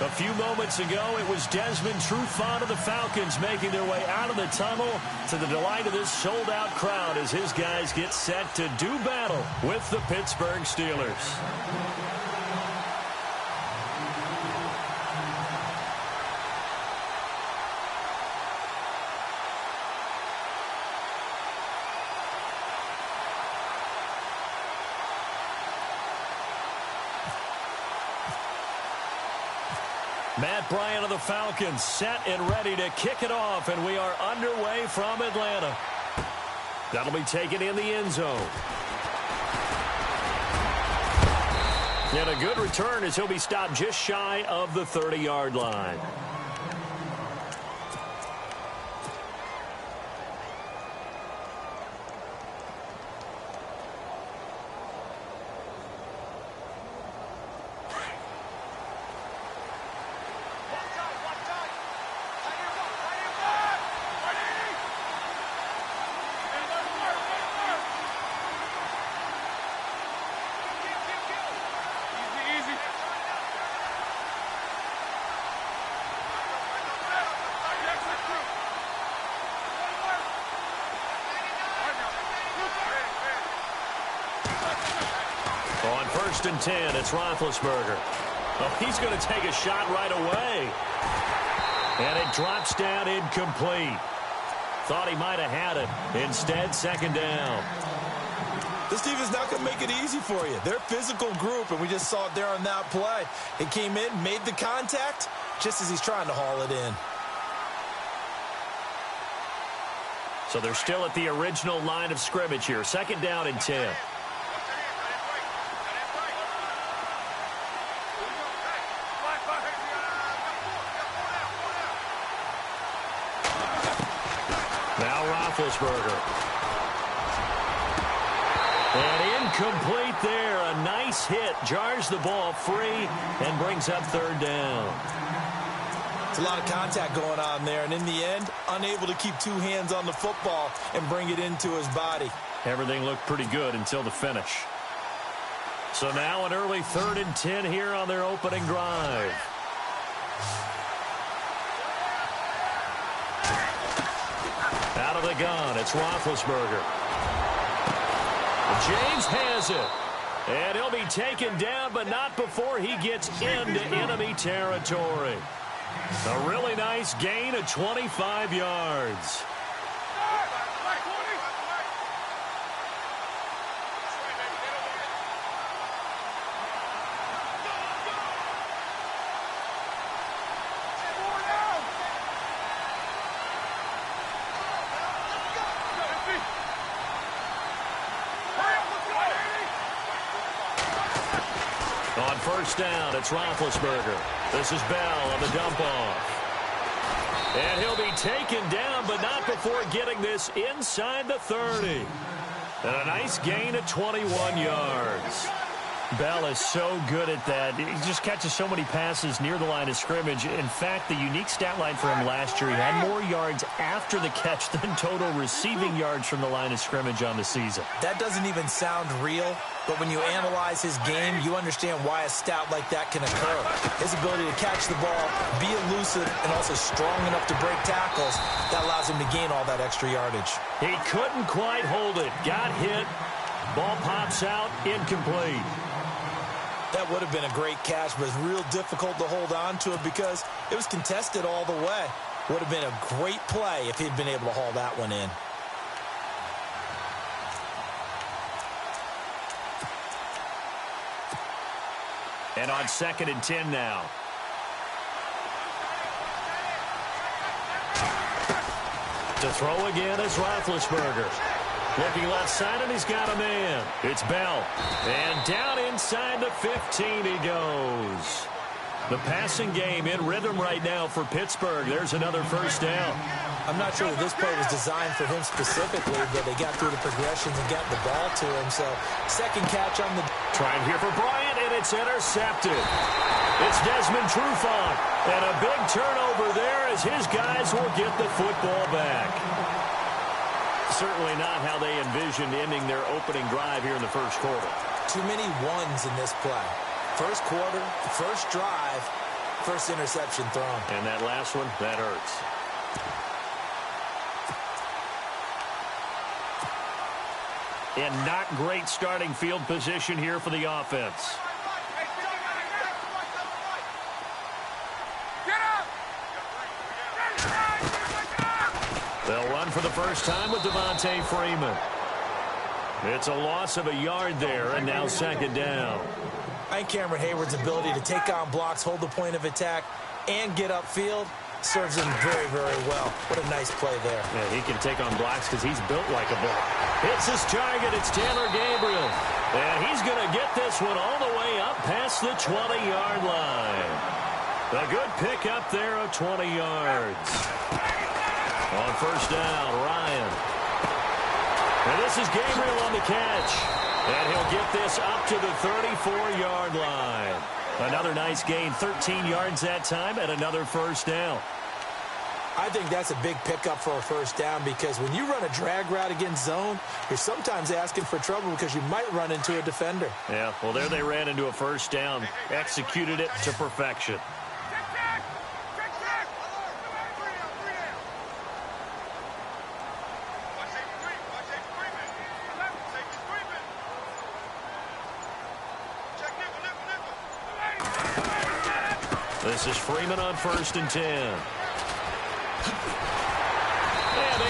A few moments ago, it was Desmond Trufant of the Falcons making their way out of the tunnel to the delight of this sold-out crowd as his guys get set to do battle with the Pittsburgh Steelers. Matt Bryant of the Falcons set and ready to kick it off, and we are underway from Atlanta. That'll be taken in the end zone. And a good return as he'll be stopped just shy of the 30-yard line. On 1st and 10, it's Roethlisberger. Oh, he's going to take a shot right away. And it drops down incomplete. Thought he might have had it. Instead, 2nd down. This defense not going to make it easy for you. They're a physical group, and we just saw it there on that play. It came in, made the contact, just as he's trying to haul it in. So they're still at the original line of scrimmage here. 2nd down and 10. Now Roethlisberger. And incomplete there. A nice hit. Jars the ball free and brings up 3rd down. It's a lot of contact going on there, and in the end, unable to keep two hands on the football and bring it into his body. Everything looked pretty good until the finish. So now an early 3rd and 10 here on their opening drive. Out of the gun, it's Roethlisberger. James has it. And he'll be taken down, but not before he gets into enemy territory. A really nice gain of 25 yards. On 1st down, it's Roethlisberger. This is Bell on the dump-off. And he'll be taken down, but not before getting this inside the 30. And a nice gain of 21 yards. Bell is so good at that. He just catches so many passes near the line of scrimmage. In fact, the unique stat line for him last year, he had more yards after the catch than total receiving yards from the line of scrimmage on the season. That doesn't even sound real, but when you analyze his game, you understand why a stat like that can occur. His ability to catch the ball, be elusive, and also strong enough to break tackles, that allows him to gain all that extra yardage. He couldn't quite hold it. Got hit. Ball pops out. Incomplete. That would have been a great catch, but it's real difficult to hold on to it because it was contested all the way. Would have been a great play if he'd been able to haul that one in. And on 2nd and 10 now. To throw again is Roethlisberger. Looking left side, and he's got a man. It's Bell. And down inside the 15 he goes. The passing game in rhythm right now for Pittsburgh. There's another 1st down. I'm not sure that this play was designed for him specifically, but they got through the progressions and got the ball to him. So, 2nd catch on the... Trying here for Bryant, and it's intercepted. It's Desmond Trufant. And a big turnover there as his guys will get the football back. Certainly not how they envisioned ending their opening drive here in the 1st quarter. Too many ones in this play. 1st quarter, 1st drive, First interception thrown. And that last one, that hurts. And not great starting field position here for the offense. They'll run for the first time with Devontae Freeman. It's a loss of a yard there, and now second down. I think Cameron Hayward's ability to take on blocks, hold the point of attack, and get upfield serves him very, very well. What a nice play there. Yeah, he can take on blocks because he's built like a block. Hits his target. It's Taylor Gabriel. And he's going to get this one all the way up past the 20-yard line. A good pickup there of 20 yards. On first down, Ryan. And this is Gabriel on the catch. And he'll get this up to the 34-yard line. Another nice gain, 13 yards that time, and another first down. I think that's a big pickup for a first down because when you run a drag route against zone, you're sometimes asking for trouble because you might run into a defender. Yeah, well, there they ran into a first down, executed it to perfection. This is Freeman on first and 10. And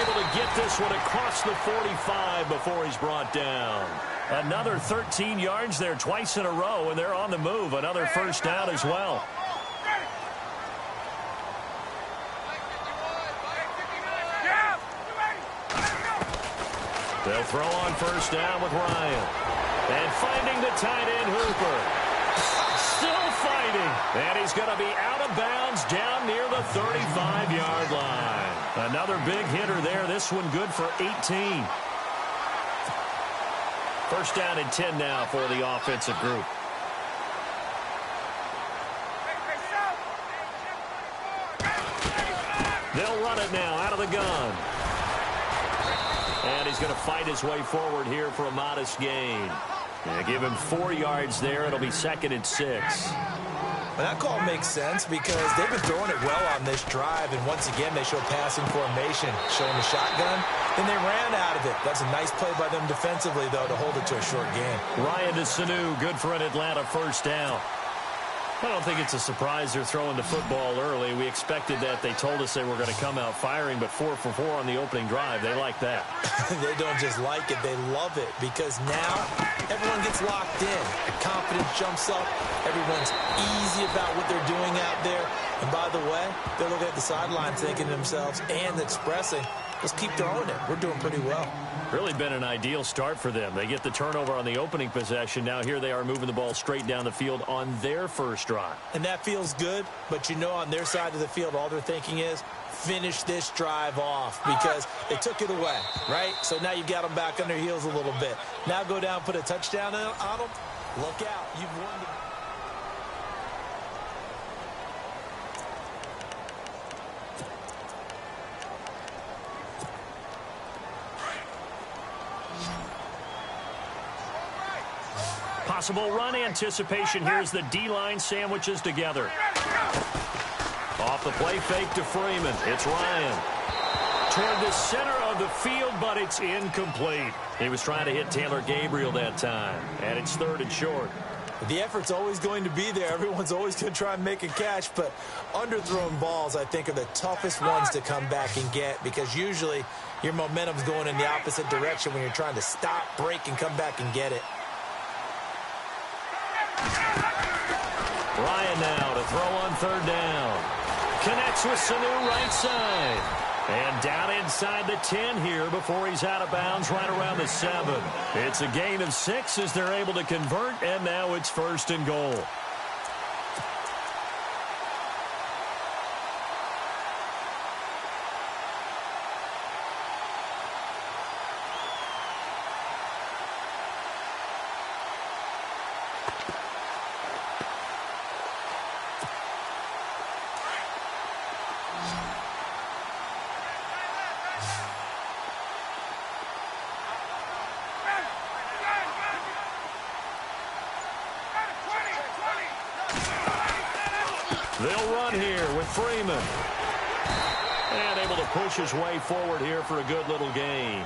able to get this one across the 45 before he's brought down. Another 13 yards there twice in a row, and they're on the move. Another first down as well. They'll throw on first down with Ryan. And finding the tight end Hooper. Still fighting. And he's going to be out of bounds down near the 35-yard line. Another big hitter there. This one good for 18. First down and 10 now for the offensive group. They'll run it now out of the gun. And he's going to fight his way forward here for a modest gain. Yeah, give him 4 yards there. It'll be second and 6. Well, that call makes sense because they've been throwing it well on this drive, and once again they show passing formation, showing the shotgun. Then they ran out of it. That's a nice play by them defensively, though, to hold it to a short gain. Ryan to Sanu, good for an Atlanta first down. I don't think it's a surprise they're throwing the football early. We expected that. They told us they were going to come out firing, but 4 for 4 on the opening drive. They like that. They don't just like it. They love it because now everyone gets locked in. The confidence jumps up. Everyone's easy about what they're doing out there. And by the way, they're looking at the sideline thinking to themselves and expressing, let's keep throwing it. We're doing pretty well. Really been an ideal start for them. They get the turnover on the opening possession. Now here they are moving the ball straight down the field on their first drive. And that feels good, but you know on their side of the field, all they're thinking is finish this drive off because they took it away, right? So now you've got them back on their heels a little bit. Now go down, put a touchdown on them. Look out. You've won the... Possible run anticipation. Here's the D-line sandwiches together. Off the play fake to Freeman. It's Ryan. Toward the center of the field, but it's incomplete. He was trying to hit Taylor Gabriel that time, and it's third and short. The effort's always going to be there. Everyone's always going to try and make a catch, but underthrown balls, I think, are the toughest ones to come back and get because usually your momentum's going in the opposite direction when you're trying to stop, break, and come back and get it. Ryan now to throw on third down. Connects with Sanu right side. And down inside the 10 here before he's out of bounds right around the 7. It's a gain of 6 as they're able to convert, and now it's first and goal. run here with Freeman. And able to push his way forward here for a good little gain.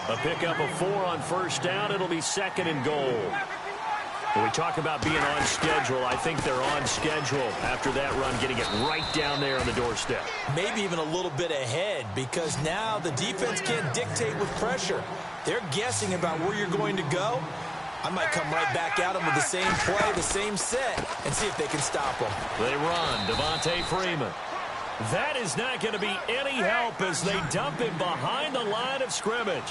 A pickup of 4 on first down. It'll be 2nd and goal. When we talk about being on schedule, I think they're on schedule after that run, getting it right down there on the doorstep. Maybe even a little bit ahead, because now the defense can't dictate with pressure. They're guessing about where you're going to go. I might come right back at them with the same play, the same set, and see if they can stop them. They run. Devontae Freeman. That is not going to be any help as they dump him behind the line of scrimmage.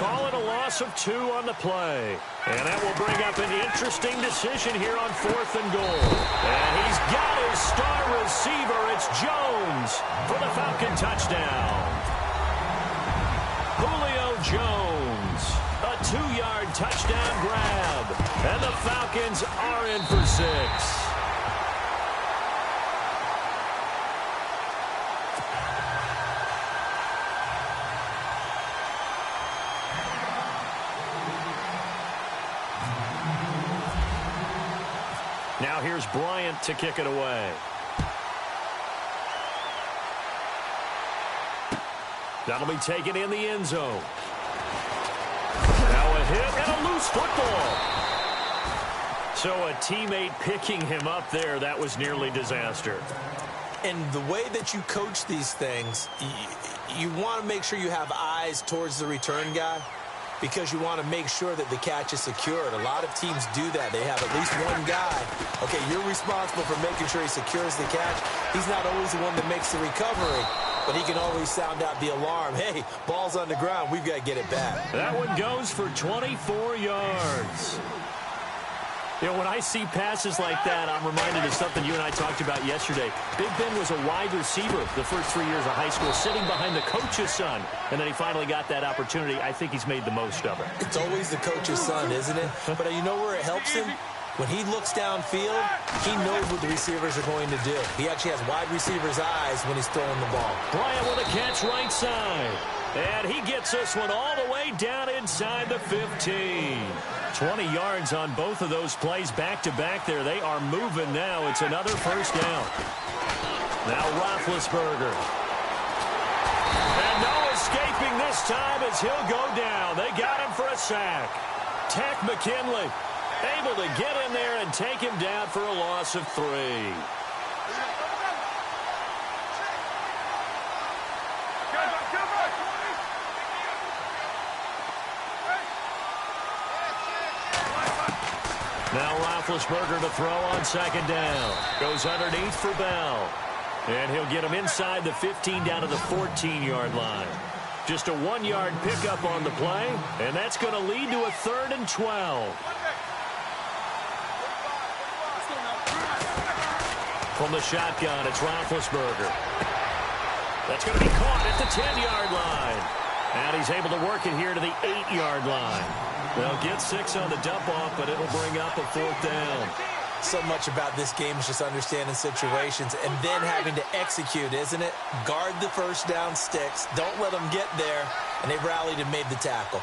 Call it a loss of 2 on the play. And that will bring up an interesting decision here on 4th and goal. And he's got his star receiver. It's Jones for the Falcon touchdown. Julio Jones, a 2-yard touchdown grab. And the Falcons are in for 6. Now here's Bryant to kick it away. That'll be taken in the end zone. Now a hit and a loose football. So a teammate picking him up there, that was nearly disaster. And the way that you coach these things, you want to make sure you have eyes towards the return guy, because you want to make sure that the catch is secured. A lot of teams do that. They have at least one guy. Okay, you're responsible for making sure he secures the catch. He's not always the one that makes the recovery, but he can always sound out the alarm. Hey, ball's on the ground. We've got to get it back. That one goes for 24 yards. You know, when I see passes like that, I'm reminded of something you and I talked about yesterday. Big Ben was a wide receiver the first 3 years of high school, sitting behind the coach's son, and then he finally got that opportunity. I think he's made the most of it. It's always the coach's son, isn't it? But you know where it helps him? When he looks downfield, he knows what the receivers are going to do. He actually has wide receivers' eyes when he's throwing the ball. Bryant with a catch right side. And he gets this one all the way down inside the 15. 20 yards on both of those plays back-to-back there. They are moving now. It's another first down. Now Roethlisberger. And no escaping this time as he'll go down. They got him for a sack. Takk McKinley able to get in there and take him down for a loss of 3. Now Roethlisberger to throw on second down. Goes underneath for Bell. And he'll get him inside the 15 down to the 14-yard line. Just a 1-yard pickup on the play, and that's going to lead to a 3rd and 12. From the shotgun, it's Roethlisberger. That's going to be caught at the 10-yard line. And he's able to work it here to the 8-yard line. They'll get 6 on the dump-off, but it'll bring up a 4th down. So much about this game is just understanding situations and then having to execute, isn't it? Guard the first down sticks. Don't let them get there. And they rallied and made the tackle.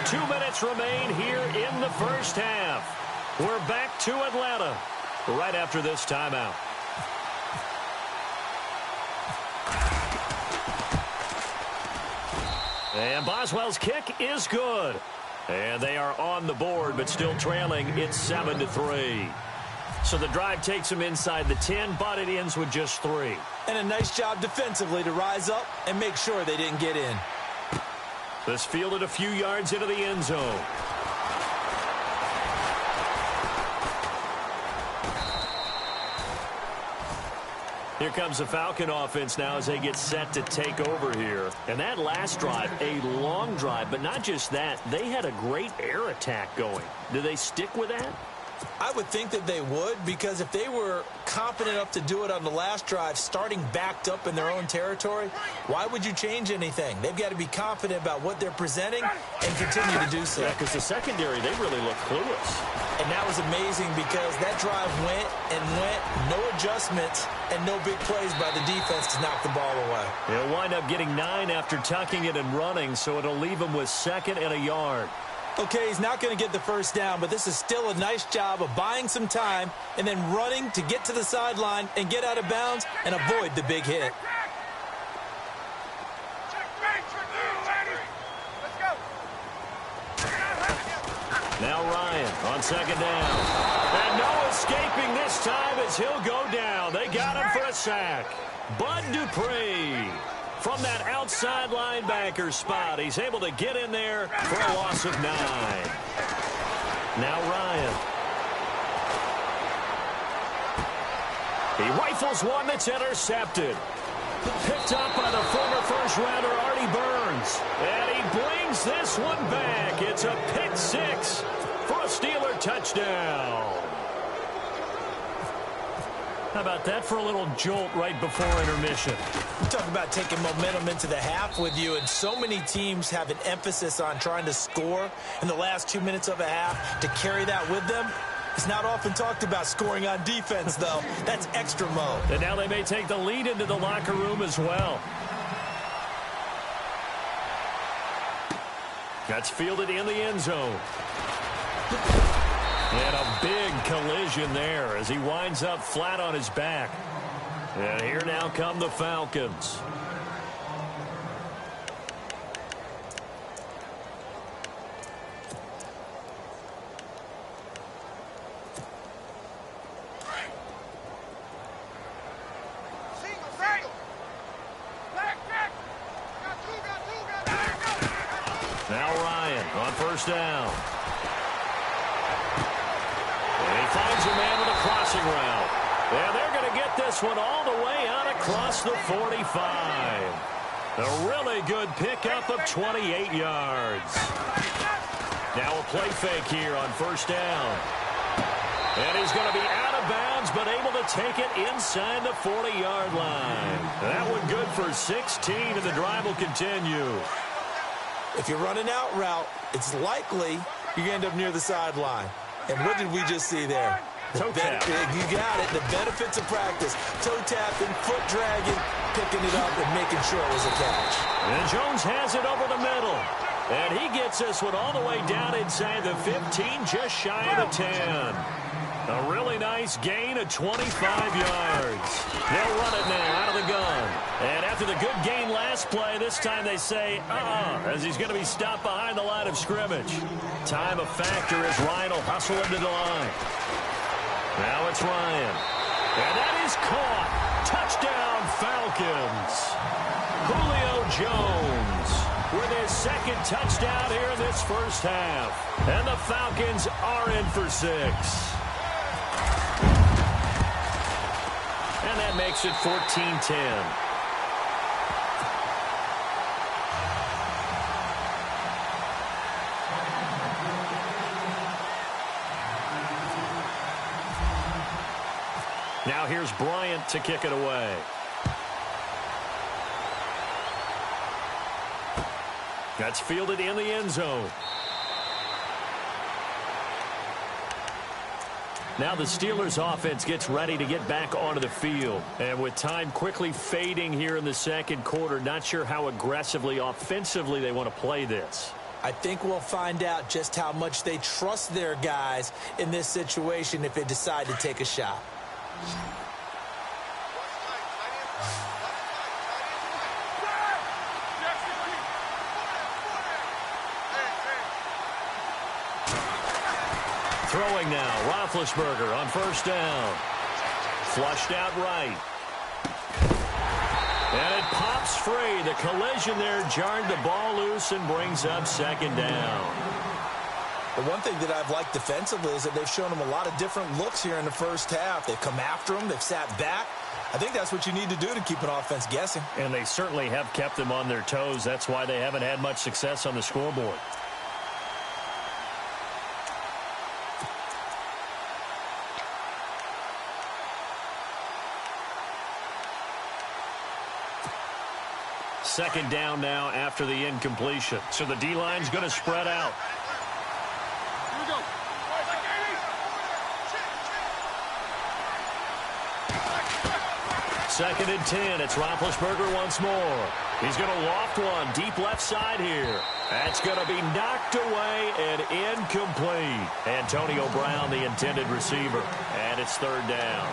Two minutes remain here in the first half. We're back to Atlanta right after this timeout. And Boswell's kick is good. And they are on the board, but still trailing. It's 7-3. So the drive takes them inside the 10, but it ends with just 3. And a nice job defensively to rise up and make sure they didn't get in. This fielded a few yards into the end zone. Here comes the Falcon offense now as they get set to take over here. And that last drive, a long drive, but not just that. They had a great air attack going. Do they stick with that? I would think that they would, because if they were confident enough to do it on the last drive, starting backed up in their own territory, why would you change anything? They've got to be confident about what they're presenting and continue to do so. Yeah, because the secondary, they really look clueless. And that was amazing because that drive went and went, no adjustments, and no big plays by the defense to knock the ball away. They'll wind up getting 9 after tucking it and running, so it'll leave them with 2nd and a yard. Okay, he's not going to get the first down, but this is still a nice job of buying some time and then running to get to the sideline and get out of bounds and avoid the big hit. Now Ryan on second down. And no escaping this time as he'll go down. They got him for a sack. Bud Dupree from that outside linebacker spot. He's able to get in there for a loss of 9. Now Ryan. He rifles one that's intercepted. Picked up by the former first-rounder Artie Burns. And he brings this one back. It's a pick 6 for a Steeler touchdown. How about that for a little jolt right before intermission? You talk about taking momentum into the half with you, and so many teams have an emphasis on trying to score in the last 2 minutes of a half. To carry that with them, it's not often talked about scoring on defense, though. That's extra mode. And now they may take the lead into the locker room as well. That's fielded in the end zone. And a big collision there as he winds up flat on his back. And here now come the Falcons. Now Ryan on first down. Finds a man with a crossing route. And they're going to get this one all the way out across the 45. A really good pickup of 28 yards. Now a play fake here on first down. And he's going to be out of bounds, but able to take it inside the 40-yard line. That one good for 16, and the drive will continue. If you're running out route, it's likely you end up near the sideline. And what did we just see there? Toe tap. You got it. The benefits of practice. Toe tapping, foot dragging, picking it up, and making sure it was a catch. And Jones has it over the middle. And he gets this one all the way down inside the 15, just shy of the 10. A really nice gain of 25 yards. They'll run it now out of the gun. And after the good gain last play, this time they say, as he's going to be stopped behind the line of scrimmage. Time a factor as Ryan will hustle into the line. Now it's Ryan. And that is caught. Touchdown, Falcons. Julio Jones with his second touchdown here in this first half. And the Falcons are in for 6. And that makes it 14-10. Now here's Bryant to kick it away. That's fielded in the end zone. Now the Steelers offense gets ready to get back onto the field. And with time quickly fading here in the second quarter, not sure how aggressively, offensively they want to play this. I think we'll find out just how much they trust their guys in this situation if they decide to take a shot. Throwing now, Roethlisberger on first down. Flushed out right. And it pops free. The collision there jarred the ball loose and brings up second down. The one thing that I've liked defensively is that they've shown them a lot of different looks here in the first half. They've come after them. They've sat back. I think that's what you need to do to keep an offense guessing. And they certainly have kept them on their toes. That's why they haven't had much success on the scoreboard. Second down now after the incompletion. So the D-line's going to spread out. Here we go. Second and 10. It's Roethlisberger once more. He's going to loft one deep left side here. That's going to be knocked away and incomplete. Antonio Brown, the intended receiver. And it's third down.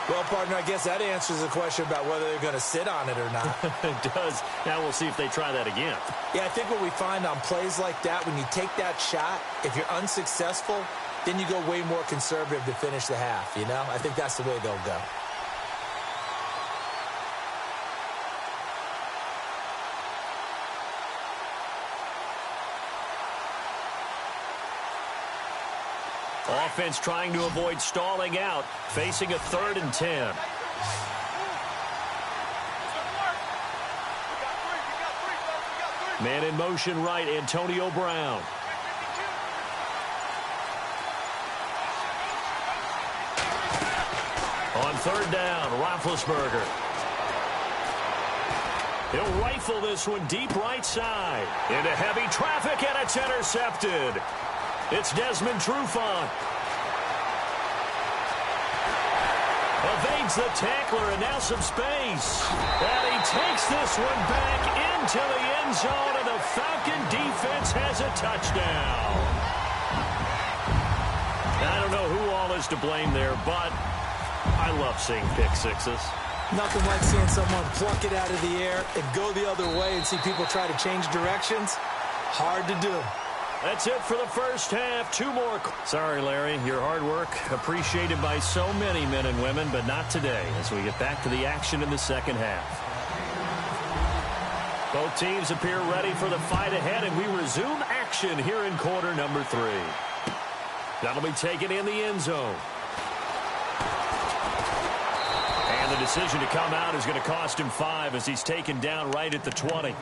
Well, partner, I guess that answers the question about whether they're going to sit on it or not. It does. Now we'll see if they try that again. Yeah, I think what we find on plays like that, when you take that shot, if you're unsuccessful, then you go way more conservative to finish the half, you know? I think that's the way they'll go. Offense trying to avoid stalling out, facing a 3rd and 10. Man in motion right, Antonio Brown. On 3rd down, Roethlisberger. He'll rifle this one deep right side. Into heavy traffic, and it's intercepted. It's Desmond Trufant. Evades the tackler, and now some space. And he takes this one back into the end zone, and the Falcon defense has a touchdown. I don't know who all is to blame there, but I love seeing pick sixes. Nothing like seeing someone pluck it out of the air and go the other way and see people try to change directions. Hard to do. That's it for the first half. 2 more. Sorry, Larry. Your hard work appreciated by so many men and women, but not today as we get back to the action in the second half. Both teams appear ready for the fight ahead, and we resume action here in quarter number 3. That'll be taken in the end zone. And the decision to come out is going to cost him 5 as he's taken down right at the 20.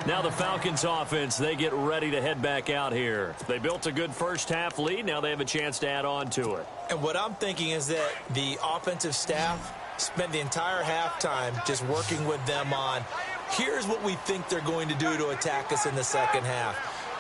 Now the Falcons offense, they get ready to head back out here. They built a good first half lead. Now they have a chance to add on to it. And what I'm thinking is that the offensive staff spent the entire halftime just working with them on, here's what we think they're going to do to attack us in the second half.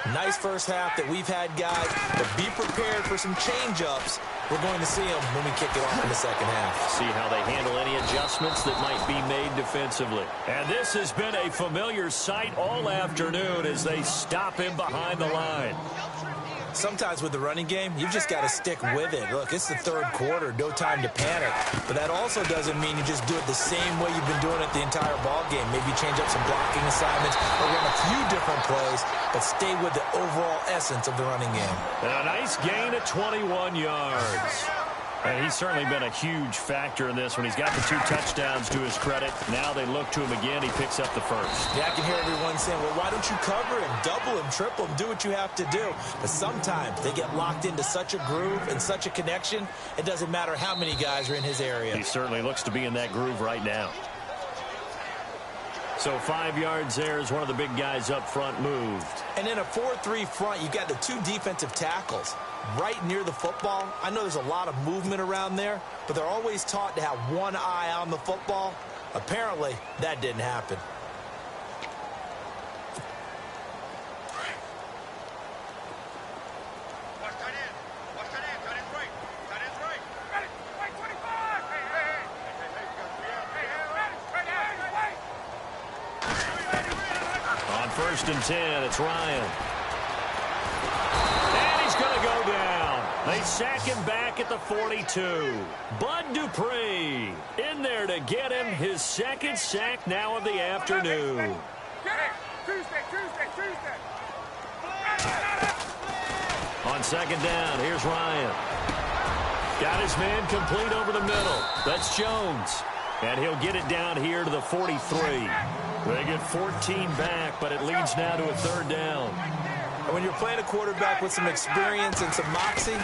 Nice first half that we've had, guys, but be prepared for some change-ups. We're going to see them when we kick it off in the second half. See how they handle any adjustments that might be made defensively. And this has been a familiar sight all afternoon as they stop him behind the line. Sometimes with the running game, you've just got to stick with it. Look, it's the 3rd quarter, no time to panic. But that also doesn't mean you just do it the same way you've been doing it the entire ball game. Maybe change up some blocking assignments or run a few different plays, but stay with the overall essence of the running game. And a nice gain of 21 yards. And he's certainly been a huge factor in this when he's got the 2 touchdowns to his credit. Now they look to him again. He picks up the first. Yeah, I can hear everyone saying, well, why don't you cover him, double him, triple him, do what you have to do. But sometimes they get locked into such a groove and such a connection, it doesn't matter how many guys are in his area. He certainly looks to be in that groove right now. So 5 yards there as one of the big guys up front moved. And in a 4-3 front, you've got the 2 defensive tackles right near the football. I know there's a lot of movement around there, but they're always taught to have one eye on the football. Apparently, that didn't happen. On 1st and 10, it's Ryan. And he's going to go down. They sack him back at the 42. Bud Dupree in there to get him his 2nd sack now of the afternoon. On 2nd down, here's Ryan. Got his man complete over the middle. That's Jones. And he'll get it down here to the 43. They get 14 back, but it leads now to a 3rd down. And when you're playing a quarterback with some experience and some moxie,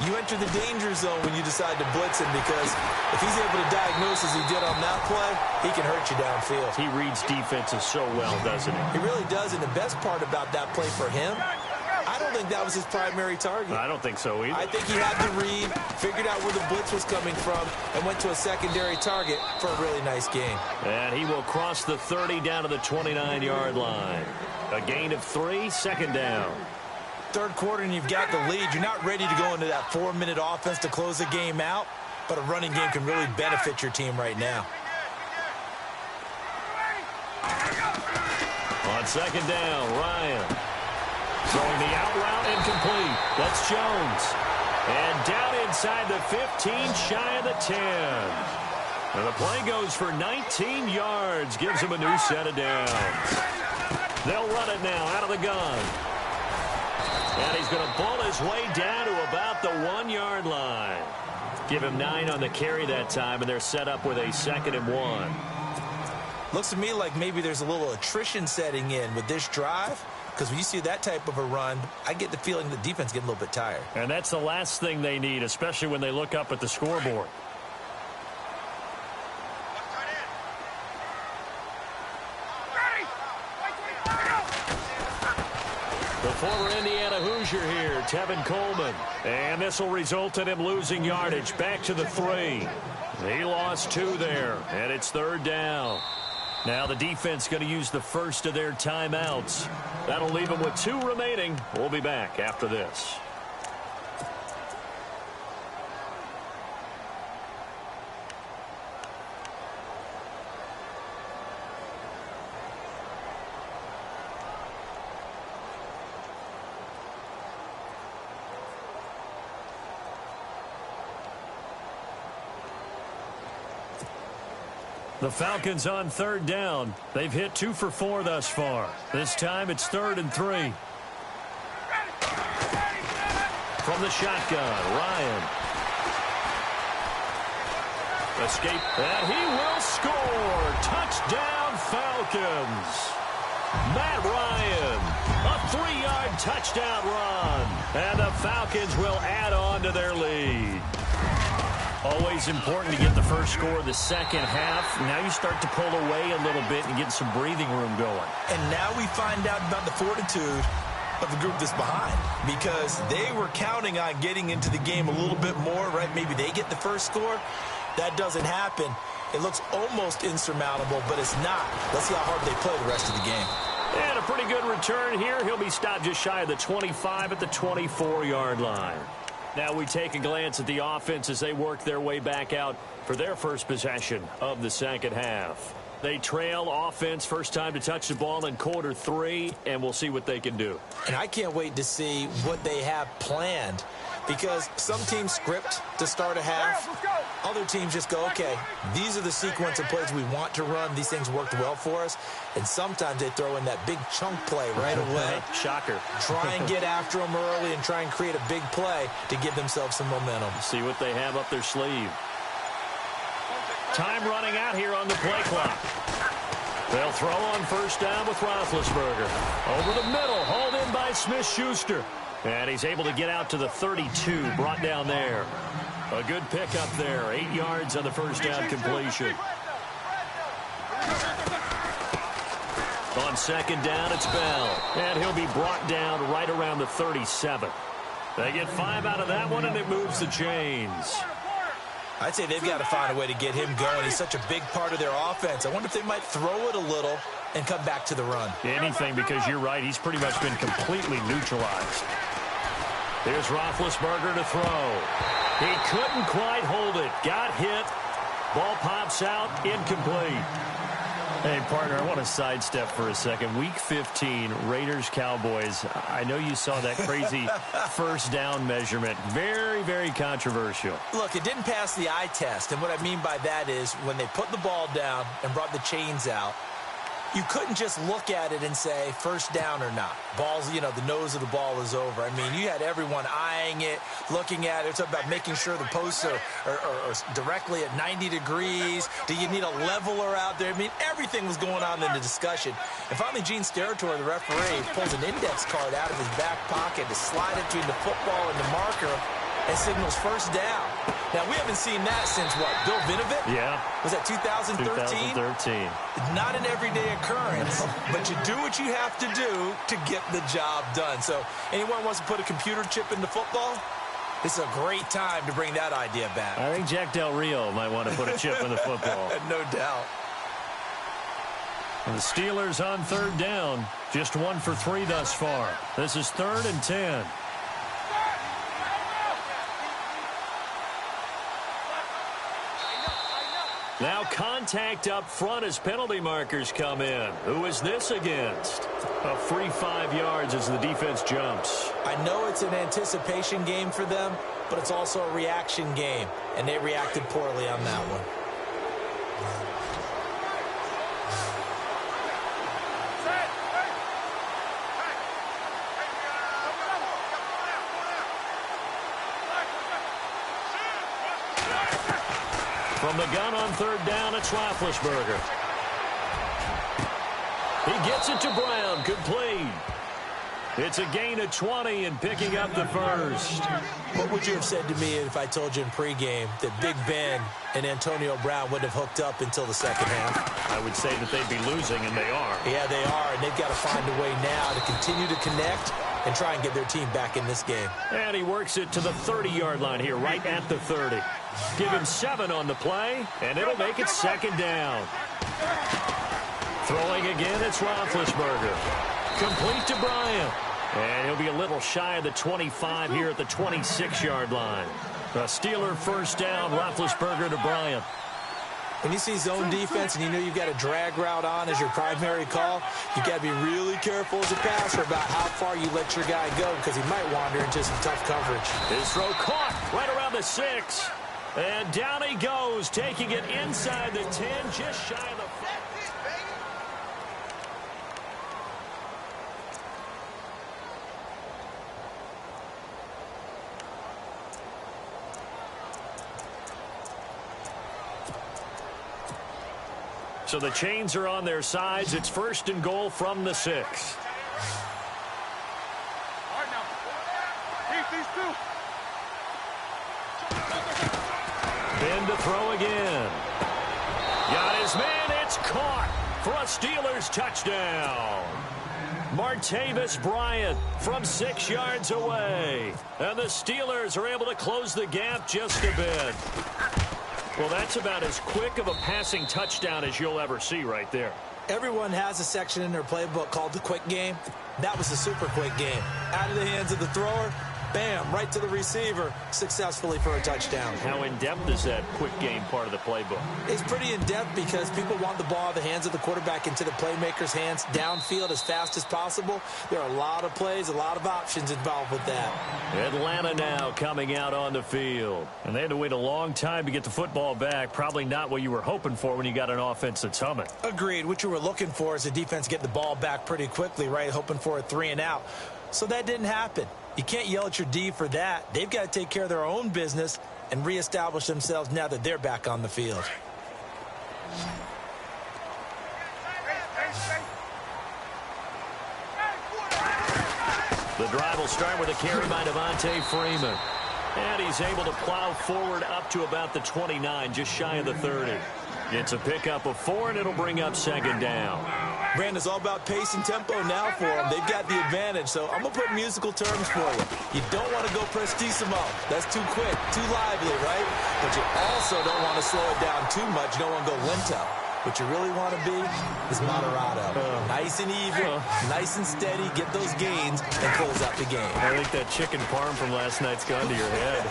you enter the danger zone when you decide to blitz him, because if he's able to diagnose as he did on that play, he can hurt you downfield. He reads defenses so well, doesn't he? He really does, and the best part about that play for him, I don't think that was his primary target. I don't think so either. I think he had the read, figured out where the blitz was coming from, and went to a secondary target for a really nice gain. And he will cross the 30 down to the 29-yard line. A gain of 3, 2nd down. 3rd quarter, and you've got the lead. You're not ready to go into that 4-minute offense to close the game out, but a running game can really benefit your team right now. On 2nd down, Ryan. Throwing the out route incomplete. That's Jones. And down inside the 15, shy of the 10. And the play goes for 19 yards. Gives him a new set of downs. They'll run it now out of the gun. And he's going to pull his way down to about the 1-yard line. Give him 9 on the carry that time, and they're set up with a 2nd and 1. Looks to me like maybe there's a little attrition setting in with this drive, because when you see that type of a run, I get the feeling the defense getting a little bit tired. And that's the last thing they need, especially when they look up at the scoreboard. The former Indiana Hoosier here, Tevin Coleman. And this will result in him losing yardage back to the 3. He lost 2 there, and it's 3rd down. Now the defense going to use the first of their timeouts. That'll leave them with 2 remaining. We'll be back after this. The Falcons on 3rd down. They've hit 2 for 4 thus far. This time it's 3rd and 3. From the shotgun, Ryan. Escape, and he will score. Touchdown, Falcons. Matt Ryan, a 3-yard touchdown run. And the Falcons will add on to their lead. Always important to get the first score of the second half. Now you start to pull away a little bit and get some breathing room going. And now we find out about the fortitude of the group that's behind, because they were counting on getting into the game a little bit more, right? Maybe they get the first score. That doesn't happen. It looks almost insurmountable, but it's not. Let's see how hard they play the rest of the game. And a pretty good return here. He'll be stopped just shy of the 25 at the 24-yard line. Now we take a glance at the offense as they work their way back out for their first possession of the second half. They trail offense, first time to touch the ball in quarter 3, and we'll see what they can do. And I can't wait to see what they have planned, because some teams script to start a half. Other teams just go, okay, these are the sequence of plays we want to run. These things worked well for us. And sometimes they throw in that big chunk play right away. Shocker. Try and get after them early and try and create a big play to give themselves some momentum. See what they have up their sleeve. Time running out here on the play clock. They'll throw on first down with Roethlisberger. Over the middle, hauled in by Smith-Schuster. And he's able to get out to the 32, brought down there. A good pickup there, 8 yards on the first down completion. On second down, it's Bell. And he'll be brought down right around the 37. They get 5 out of that one, and it moves the chains. I'd say they've got to find a way to get him going. He's such a big part of their offense. I wonder if they might throw it a little and come back to the run. Anything, because you're right. He's pretty much been completely neutralized. Here's Roethlisberger to throw. He couldn't quite hold it. Got hit. Ball pops out. Incomplete. Hey, partner, I want to sidestep for a second. Week 15, Raiders-Cowboys. I know you saw that crazy first down measurement. Very, very controversial. Look, it didn't pass the eye test, and what I mean by that is when they put the ball down and brought the chains out, you couldn't just look at it and say first down or not. Ball's, you know, the nose of the ball is over. I mean, you had everyone eyeing it, looking at it. It's about making sure the posts are directly at 90 degrees. Do you need a leveler out there? I mean, everything was going on in the discussion. And finally, Gene Steratore, the referee, pulls an index card out of his back pocket to slide it between the football and the marker and signals first down. Now, we haven't seen that since, what, Bill Vinovich? Yeah. Was that 2013? 2013. Not an everyday occurrence, but you do what you have to do to get the job done. So anyone wants to put a computer chip into football, this is a great time to bring that idea back. I think Jack Del Rio might want to put a chip in the football. No doubt. And the Steelers on third down. Just 1 for 3 thus far. This is 3rd and 10. Now contact up front as penalty markers come in. Who is this against? A free 5 yards as the defense jumps. I know it's an anticipation game for them, but it's also a reaction game, and they reacted poorly on that one. From the gun on third down, it's Roethlisberger. He gets it to Brown, complete. It's a gain of 20 and picking up the first. What would you have said to me if I told you in pregame that Big Ben and Antonio Brown wouldn't have hooked up until the second half? I would say that they'd be losing, and they are. Yeah, they are, and they've got to find a way now to continue to connect and try and get their team back in this game. And he works it to the 30-yard line here, right at the 30. Give him 7 on the play, and it'll make it second down. Throwing again, it's Roethlisberger. Complete to Bryant. And he'll be a little shy of the 25 here at the 26-yard line. A Steeler first down, Roethlisberger to Bryant. When you see zone defense and you know you've got a drag route on as your primary call, you've got to be really careful as a passer about how far you let your guy go because he might wander into some tough coverage. His throw caught right around the 6. And down he goes, taking it inside the 10, just shy of the 5. So the chains are on their sides. It's first and goal from the 6. All right, now. Keep these two. Ben to throw again. Got his man. It's caught for a Steelers touchdown. Martavis Bryant from 6 yards away. And the Steelers are able to close the gap just a bit. Well, that's about as quick of a passing touchdown as you'll ever see right there. Everyone has a section in their playbook called the quick game. That was a super quick game. Out of the hands of the thrower, bam, right to the receiver, successfully for a touchdown. How in-depth is that quick game part of the playbook? It's pretty in-depth because people want the ball in the hands of the quarterback into the playmaker's hands downfield as fast as possible. There are a lot of plays, a lot of options involved with that. Atlanta now coming out on the field. And they had to wait a long time to get the football back. Probably not what you were hoping for when you got an offense that's humming. Agreed. What you were looking for is the defense get the ball back pretty quickly, right? Hoping for a 3 and out. So that didn't happen. You can't yell at your D for that. They've got to take care of their own business and reestablish themselves now that they're back on the field. The drive will start with a carry by Devontae Freeman. And he's able to plow forward up to about the 29, just shy of the 30. It's a pickup of 4, and it'll bring up second down. Brandon, it's all about pace and tempo now for them. They've got the advantage, so I'm going to put musical terms for you. You don't want to go prestissimo. That's too quick, too lively, right? But you also don't want to slow it down too much. You don't want to go lento. What you really want to be is moderato. Nice and even, nice and steady, get those gains, and close out the game. I think that chicken parm from last night's gone to your head.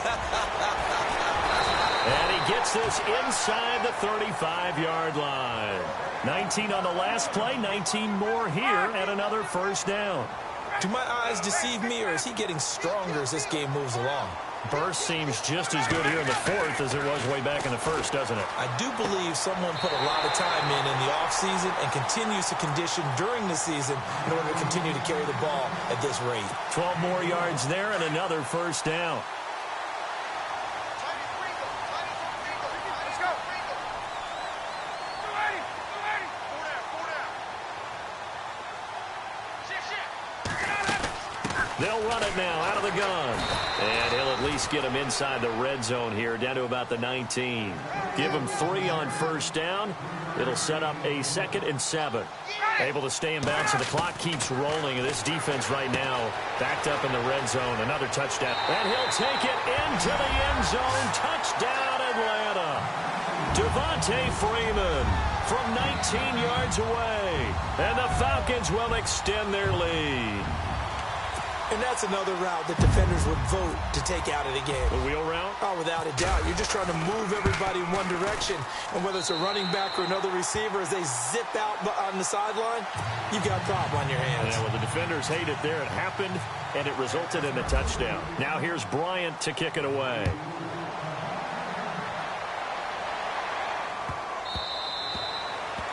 And he gets this inside the 35-yard line. 19 on the last play, 19 more here, and another first down. Do my eyes deceive me, or is he getting stronger as this game moves along? Burst seems just as good here in the 4th as it was way back in the 1st, doesn't it? I do believe someone put a lot of time in the offseason and continues to condition during the season in order to continue to carry the ball at this rate. 12 more yards there and another first down. They'll run it now out of the gun. And he'll at least get him inside the red zone here, down to about the 19. Give him 3 on first down. It'll set up a 2nd and 7. Able to stay in bounds, so the clock keeps rolling. And this defense right now backed up in the red zone. Another touchdown. And he'll take it into the end zone. Touchdown, Atlanta. Devontae Freeman from 19 yards away. And the Falcons will extend their lead. And that's another route that defenders would vote to take out of the game. The wheel route? Oh, without a doubt. You're just trying to move everybody in one direction. And whether it's a running back or another receiver, as they zip out on the sideline, you've got a problem on your hands. Yeah, well, the defenders hate it there. It happened, and it resulted in a touchdown. Now here's Bryant to kick it away.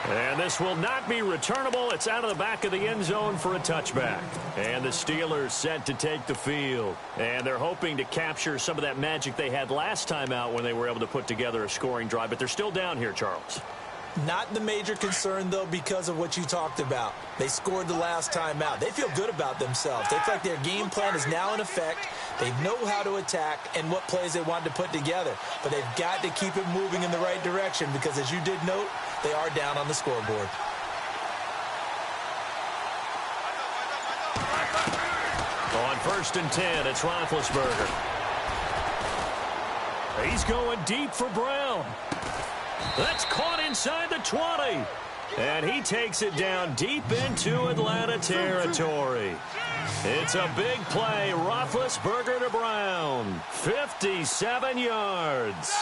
And this will not be returnable. It's out of the back of the end zone for a touchback. And the Steelers set to take the field. And they're hoping to capture some of that magic they had last time out when they were able to put together a scoring drive. But they're still down here, Charles. Not the major concern, though, because of what you talked about. They scored the last time out. They feel good about themselves. They feel like their game plan is now in effect. They know how to attack and what plays they want to put together. But they've got to keep it moving in the right direction because, as you did note, they are down on the scoreboard. On 1st and 10, it's Roethlisberger. He's going deep for Brown. That's caught inside the 20. And he takes it down deep into Atlanta territory. It's a big play. Roethlisberger to Brown. 57 yards.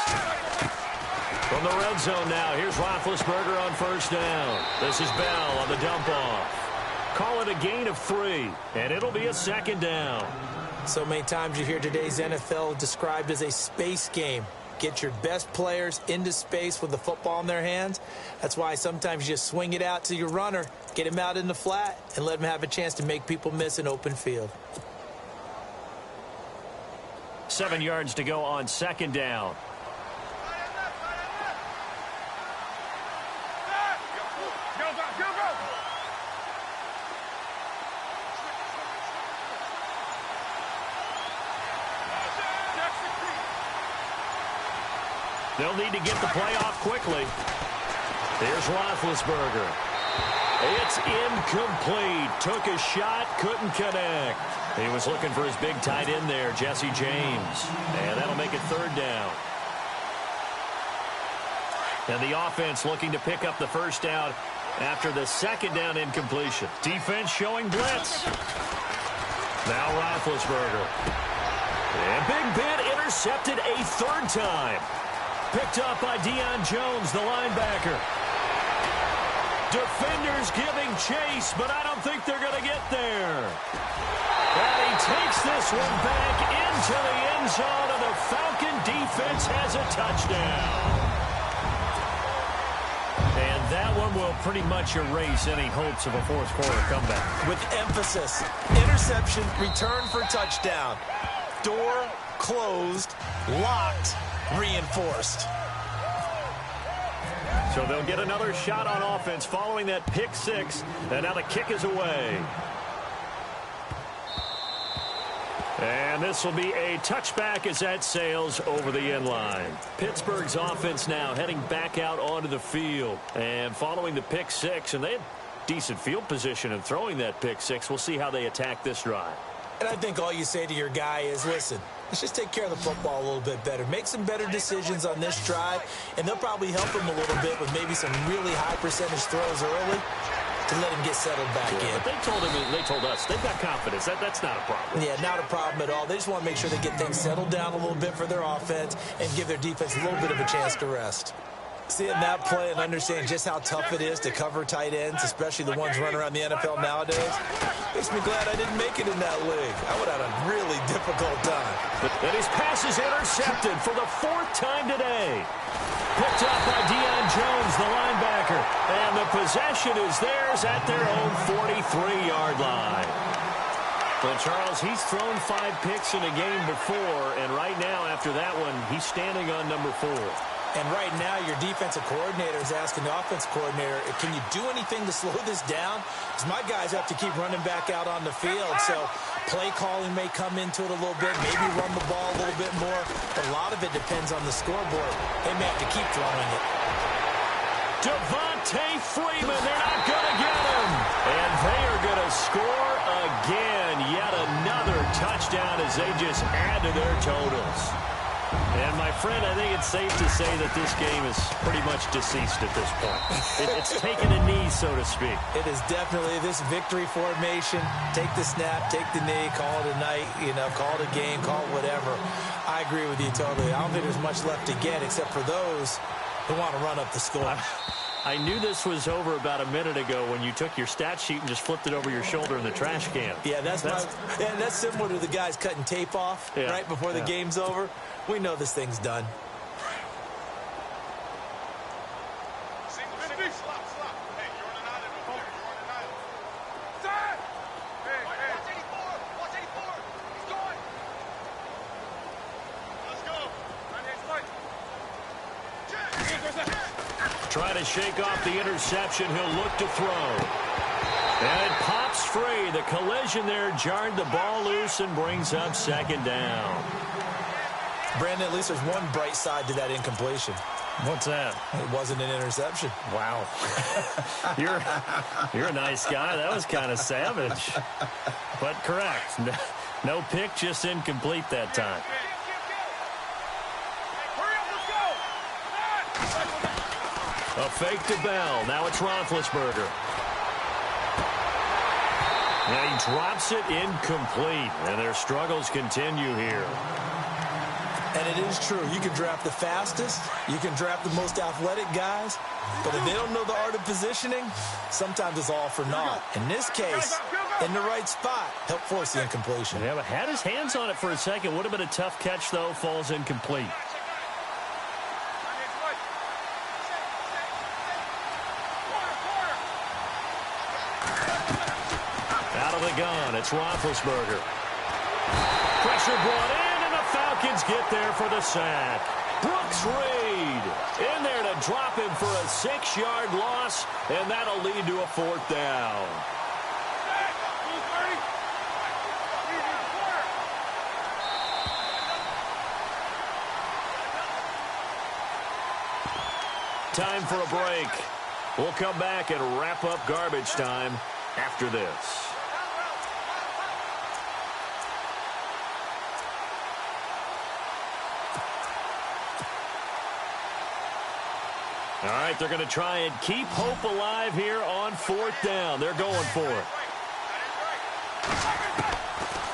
From the red zone now, here's Roethlisberger on 1st down. This is Bell on the dump off. Call it a gain of 3, and it'll be a 2nd down. So many times you hear today's NFL described as a space game. Get your best players into space with the football in their hands. That's why sometimes you just swing it out to your runner, get him out in the flat, and let him have a chance to make people miss an open field. 7 yards to go on 2nd down. They'll need to get the play off quickly. Here's Roethlisberger. It's incomplete. Took a shot, couldn't connect. He was looking for his big tight end there, Jesse James. And that'll make it 3rd down. And the offense looking to pick up the 1st down after the 2nd down incompletion. Defense showing blitz. Now Roethlisberger. And Big Ben intercepted a 3rd time. Picked up by Deion Jones, the linebacker. Defenders giving chase, but I don't think they're going to get there. And he takes this one back into the end zone, and the Falcon defense has a touchdown. And that one will pretty much erase any hopes of a 4th quarter comeback. With emphasis, interception, return for touchdown. Door closed, locked, reinforced. So they'll get another shot on offense following that pick 6, and now the kick is away. And this will be a touchback as that sails over the end line. Pittsburgh's offense now heading back out onto the field. And following the pick 6, and they had decent field position in throwing that pick 6. We'll see how they attack this drive. And I think all you say to your guy is, listen, let's just take care of the football a little bit better. Make some better decisions on this drive, and they'll probably help him a little bit with maybe some really high percentage throws early to let him get settled back in. But they told us they've got confidence. That's not a problem. Yeah, not a problem at all. They just want to make sure they get things settled down a little bit for their offense and give their defense a little bit of a chance to rest. Seeing that play and understanding just how tough it is to cover tight ends, especially the ones running around the NFL nowadays, makes me glad I didn't make it in that league. I would have had a really difficult time. And his pass is intercepted for the 4th time today. Picked up by Deion Jones, the linebacker. And the possession is theirs at their own 43-yard line. Well, Charles, he's thrown 5 picks in a game before, and right now, after that one, he's standing on number 4. And right now, your defensive coordinator is asking the offensive coordinator, can you do anything to slow this down? Because my guys have to keep running back out on the field. So play calling may come into it a little bit, maybe run the ball a little bit more. But a lot of it depends on the scoreboard. They may have to keep throwing it. Devontae Freeman, they're not going to get him. And they are going to score again. Yet another touchdown as they just add to their totals. And, my friend, I think it's safe to say that this game is pretty much deceased at this point. It's taken a knee, so to speak. It is definitely this victory formation. Take the snap, take the knee, call it a night, call it a game, call it whatever. I agree with you totally. I don't think there's much left to get except for those who want to run up the score. I knew this was over about a minute ago when you took your stat sheet and just flipped it over your shoulder in the trash can. Yeah, that's similar to the guys cutting tape off right before the game's over. We know this thing's done. Trying to shake off the interception. He'll look to throw. And it pops free. The collision there jarred the ball loose and brings up second down. Brandon, at least there's one bright side to that incompletion. What's that? It wasn't an interception. Wow. You're a nice guy. That was kind of savage. But correct. No pick, just incomplete that time. A fake to Bell. Now it's Roethlisberger. And he drops it incomplete. And their struggles continue here. And it is true. You can draft the fastest. You can draft the most athletic guys. But if they don't know the art of positioning, sometimes it's all for naught. In this case, in the right spot, help force the incompletion. Yeah, but had his hands on it for a second. Would have been a tough catch, though. Falls incomplete. Gun. It's Roethlisberger. Pressure brought in, and the Falcons get there for the sack. Brooks Reed in there to drop him for a 6-yard loss, and that'll lead to a 4th down. Time for a break. We'll come back and wrap up garbage time after this. All right, they're going to try and keep hope alive here on 4th down. They're going for it.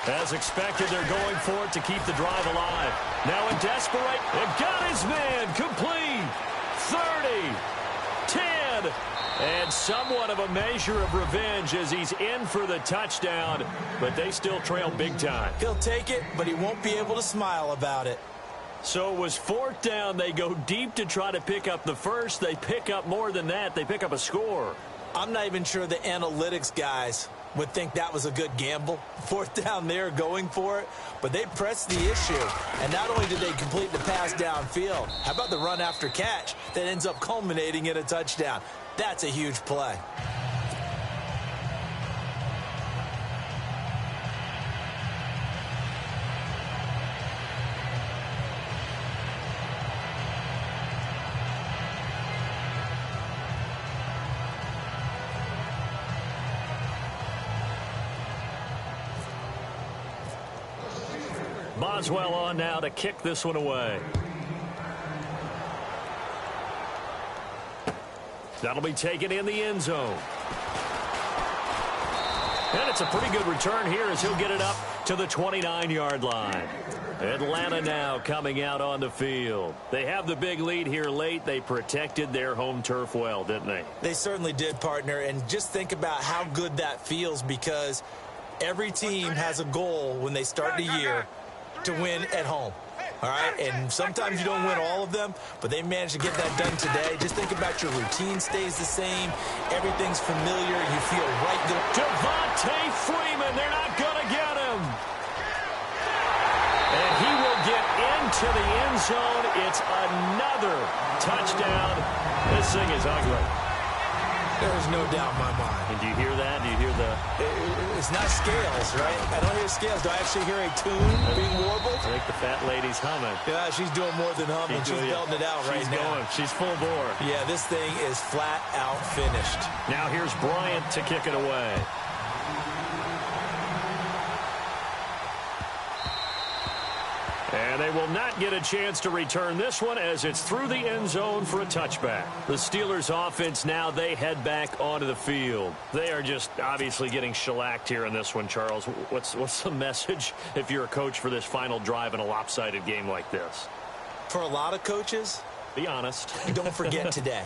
As expected, they're going for it to keep the drive alive. Now in desperate, and got his man complete. 30, 10, and somewhat of a measure of revenge as he's in for the touchdown, but they still trail big time. He'll take it, but he won't be able to smile about it. So it was 4th down. They go deep to try to pick up the first. They pick up more than that. They pick up a score. I'm not even sure the analytics guys would think that was a good gamble. 4th down there going for it, but they pressed the issue. And not only did they complete the pass downfield, how about the run after catch that ends up culminating in a touchdown? That's a huge play. Boswell on now to kick this one away. That'll be taken in the end zone. And it's a pretty good return here as he'll get it up to the 29-yard line. Atlanta now coming out on the field. They have the big lead here late. They protected their home turf well, didn't they? They certainly did, partner. And just think about how good that feels, because every team has a goal when they start the year to win at home. All right, and sometimes you don't win all of them, but they managed to get that done today. Just think about your routine stays the same. Everything's familiar. You feel right there. Devontae Freeman, they're not going to get him. And he will get into the end zone. It's another touchdown. This thing is ugly. There's no doubt in my mind. And do you hear that? Do you hear the... It's not scales, right? I don't hear scales. Do I actually hear a tune being warbled? I think the fat lady's humming. Yeah, she's doing more than humming. She's belting it out right now. She's full bore. Yeah, this thing is flat out finished. Now here's Bryant to kick it away. And they will not get a chance to return this one as it's through the end zone for a touchback. The Steelers offense now, they head back onto the field. They are just obviously getting shellacked here in this one, Charles. What's the message if you're a coach for this final drive in a lopsided game like this? For a lot of coaches, be honest. Don't forget today.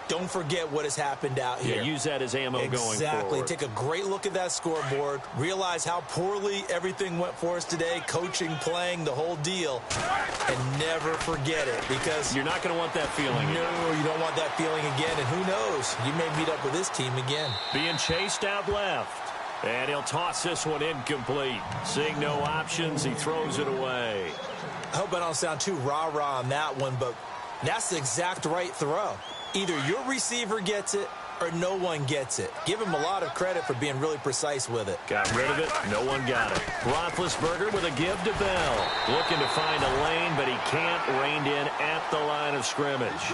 Don't forget what has happened out here. Yeah, use that as ammo going forward. Exactly. Take a great look at that scoreboard. Realize how poorly everything went for us today. Coaching, playing, the whole deal. And never forget it because you're not going to want that feeling again. No, you don't want that feeling again. And who knows? You may meet up with this team again. Being chased out left. And he'll toss this one incomplete. Seeing no options, he throws it away. I hope I don't sound too rah-rah on that one, but that's the exact right throw. Either your receiver gets it or no one gets it. Give him a lot of credit for being really precise with it. Got rid of it. No one got it. Roethlisberger with a give to Bell. Looking to find a lane, but he can't. Reined in at the line of scrimmage.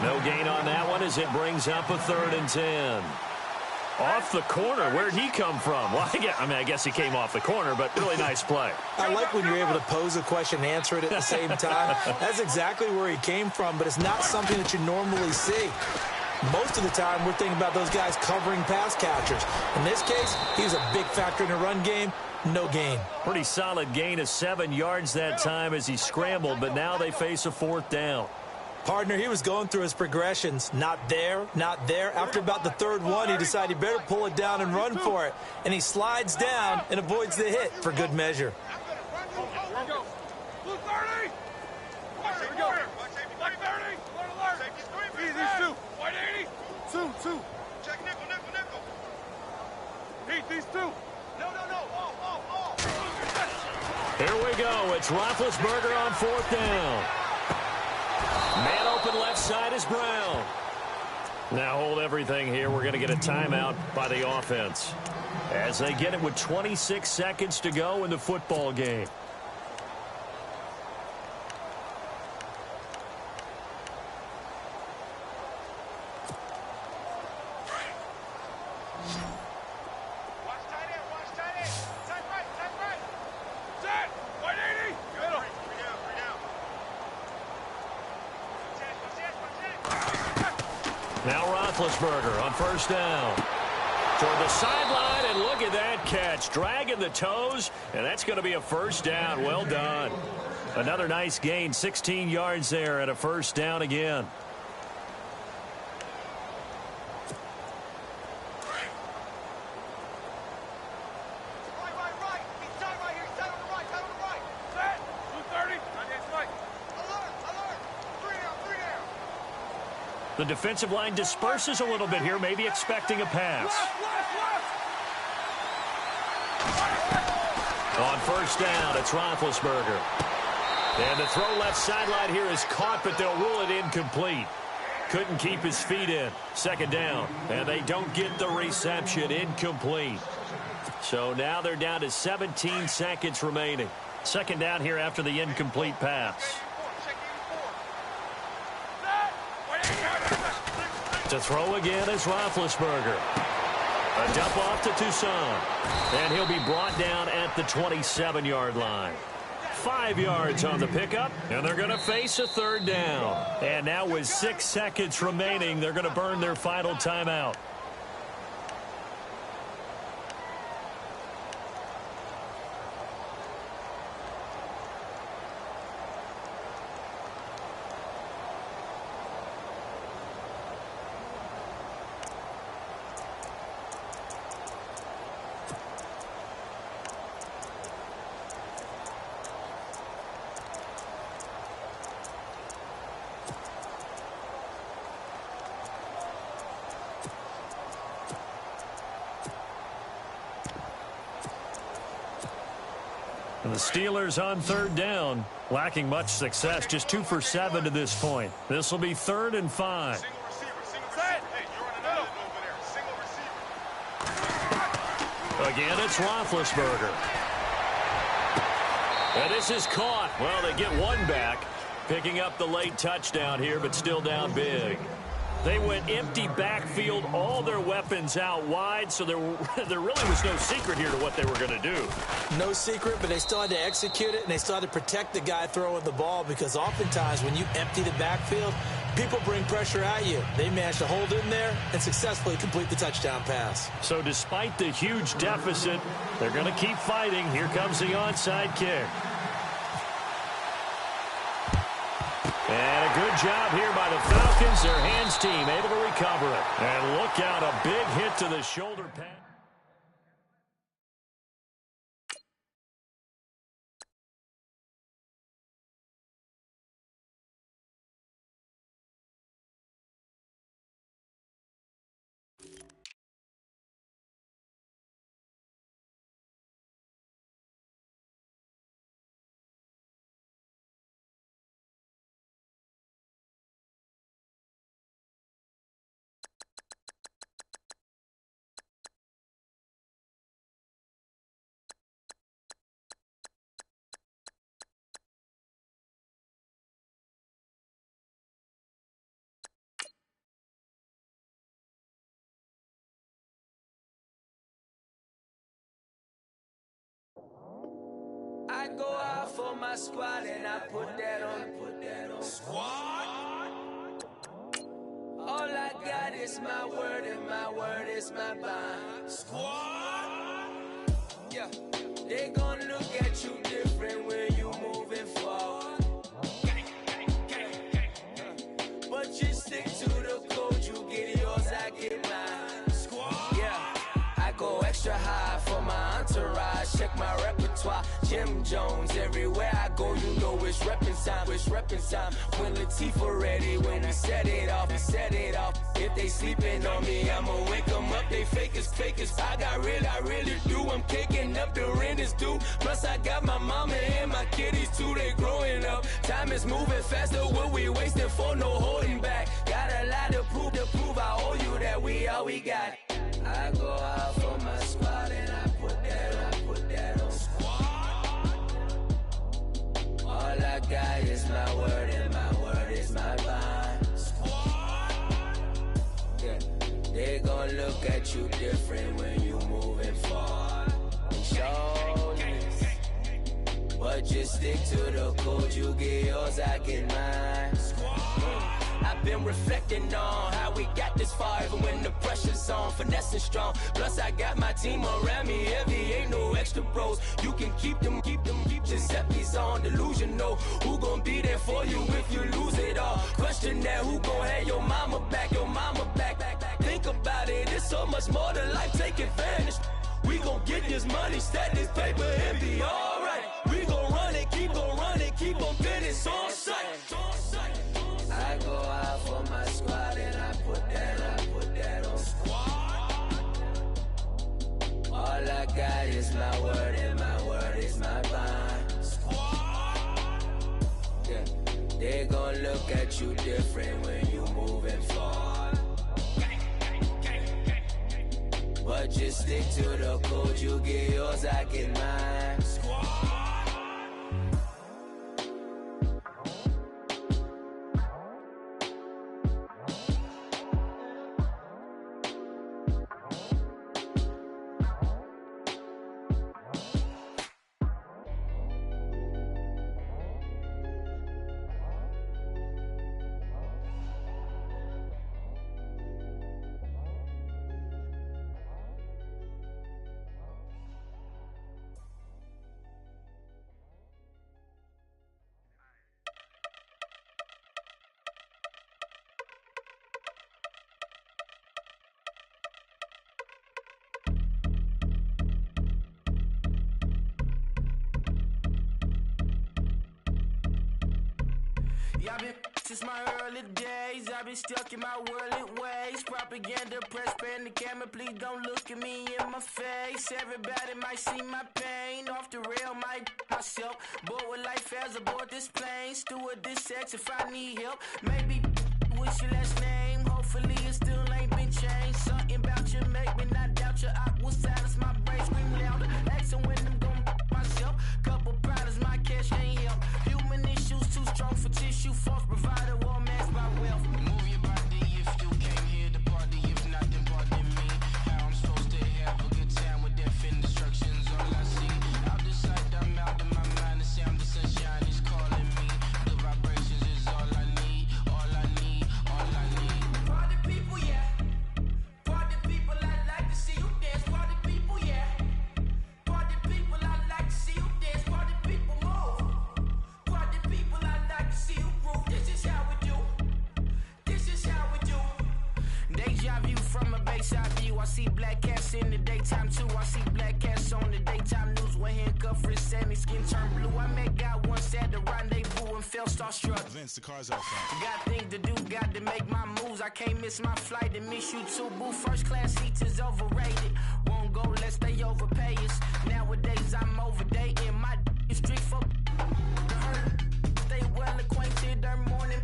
No gain on that one as it brings up a 3rd and 10. Off the corner. Where'd he come from? Well, I guess he came off the corner, but really nice play. I like when you're able to pose a question and answer it at the same time. That's exactly where he came from, but it's not something that you normally see. Most of the time, we're thinking about those guys covering pass catchers. In this case, he was a big factor in the run game. No gain. Pretty solid gain of 7 yards that time as he scrambled, but now they face a 4th down. Partner, he was going through his progressions. Not there, not there. After about the 3rd one, he decided he better pull it down and run for it. And he slides down and avoids the hit for good measure. Here we go. It's Roethlisberger on 4th down. Man open left side is Brown. Now hold everything here. We're going to get a timeout by the offense as they get it with 26 seconds to go in the football game. Now Roethlisberger on 1st down. Toward the sideline, and look at that catch. Dragging the toes, and that's going to be a 1st down. Well done. Another nice gain, 16 yards there, and a 1st down again. The defensive line disperses a little bit here, maybe expecting a pass. On 1st down, it's Roethlisberger. And the throw left sideline here is caught, but they'll rule it incomplete. Couldn't keep his feet in. 2nd down, and they don't get the reception. Incomplete. So now they're down to 17 seconds remaining. 2nd down here after the incomplete pass. To throw again is Roethlisberger. A dump off to Toussaint. And he'll be brought down at the 27-yard line. 5 yards on the pickup, and they're going to face a 3rd down. And now with 6 seconds remaining, they're going to burn their final timeout. And the Steelers on 3rd down, lacking much success, just 2 for 7 to this point. This will be 3rd and 5. Again, it's Roethlisberger. And this is caught. Well, they get one back, picking up the late touchdown here, but still down big. They went empty backfield, all their weapons out wide, so there really was no secret here to what they were going to do. No secret, but they still had to execute it, and they still had to protect the guy throwing the ball, because oftentimes when you empty the backfield, people bring pressure at you. They managed to hold in there and successfully complete the touchdown pass. So despite the huge deficit, they're going to keep fighting. Here comes the onside kick. And a good job here by the Falcons. Their hands team able to recover it. And look out, a big hit to the shoulder pad. I go out for my squad and I put that on. Squad. All I got is my word and my word is my bond. Squad. Yeah, they gon' look at you different when you moving forward. But you stick to the code, you get yours, I get mine. Squad. Yeah, I go extra high for my entourage. Check my repertoire. Jim Jones, everywhere I go, you know it's reppin' time, it's reppin' time. When Latifah ready, when we set it off, we set it off. If they sleeping on me, I'ma wake them up, they fakers. I really do, I'm kicking up, the rent is due. Plus I got my mama and my kiddies too, they growing up. Time is moving faster, what we wasting for, no holding back. Got a lot to prove, I owe you that we all we got. I go out for my squad and I put that on. All I got is my word and my word is my bond. Yeah, they gon' look at you different when you moving forward. Show this, but just stick to the code. You get yours, I get mine. I've been reflecting on how we got this far, even when the pressure's on, finessing strong. Plus I got my team around me heavy, ain't no extra bros. You can keep them. Giuseppe's on delusional. Who gon' be there for you if you lose it all? Question that, who gon' have your mama back? Think about it, it's so much more to life, take advantage. We gon' get this money, stack this paper, and be alright. We gon' run it, keep on finish on sight. I go out for my squad and I put that on. Squad. All I got is my word and my word is my bond. Squad. Yeah, they gon' look at you different when you moving forward. But just stick to the code, you get yours, I get mine. Squad. I've been since my early days, I've been stuck in my worldly ways. Propaganda, press, pan the camera, please don't look at me in my face. Everybody might see my pain, off the rail, might myself. Bored with life as aboard this plane, steward this sex if I need help. Maybe what's your last name? Hopefully it still ain't been changed. Something about you make me not doubt your aqua silence, my brain scream louder. Asking when I'm gon' myself. Couple problems, my cash ain't help. Human issues too strong for tissue. False provider, war mask by wealth. Move your body if you cats in the daytime too. I see black cats on the daytime news. When handcuffed, wrist said me skin turned blue. I met God once at the rendezvous and felt starstruck. Vince, the car's out front. Got things to do, got to make my moves. I can't miss my flight and miss you too, boo. First class seats is overrated. Won't go, let's stay overpay us. Nowadays I'm overdating. My is strict for stay well acquainted. Their morning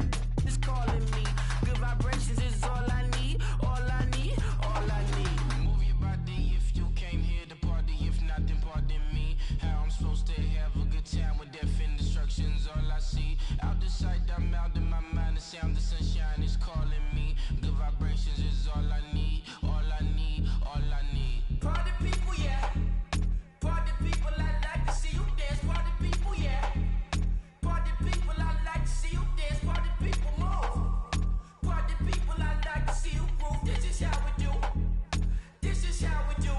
is calling me. Good vibrations is all I need. All I need, all I need. Move your body if you came here to party. If not, then pardon me. How I'm supposed to have a good time with death and destruction's all I see. Out the sight, I'm out in my mind. The sound, the sunshine is calling me. Good vibrations is all I need. All I need, all I need. Party people, yeah. Party people, I like to see you dance. Party people, yeah. Party people, I like to see you dance. Party people, move. Party people, I like to see you groove. This is how we do. This is how we do.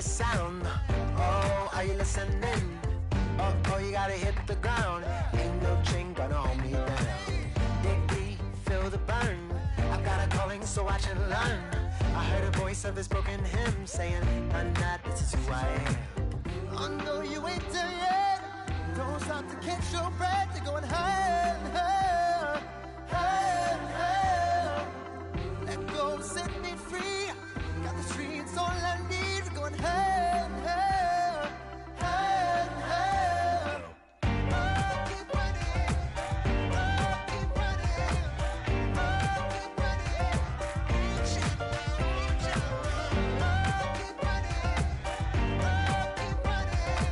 Sound. Oh, are you listening? Oh, you gotta hit the ground. Ain't no chain gonna hold me down. Dig deep, feel the burn. I've got a calling, so I should learn. I heard a voice of this broken hymn saying, "I'm not, this is who I am." I know you ain't there yet. Don't stop to catch your breath. You're going higher and higher, higher and higher. Let go, set me free. Got the streets all I need. Going higher and higher, higher and higher. Oh, keep running, oh, keep running, oh, keep running. Reach out, reach out. Oh, keep running, oh, keep running,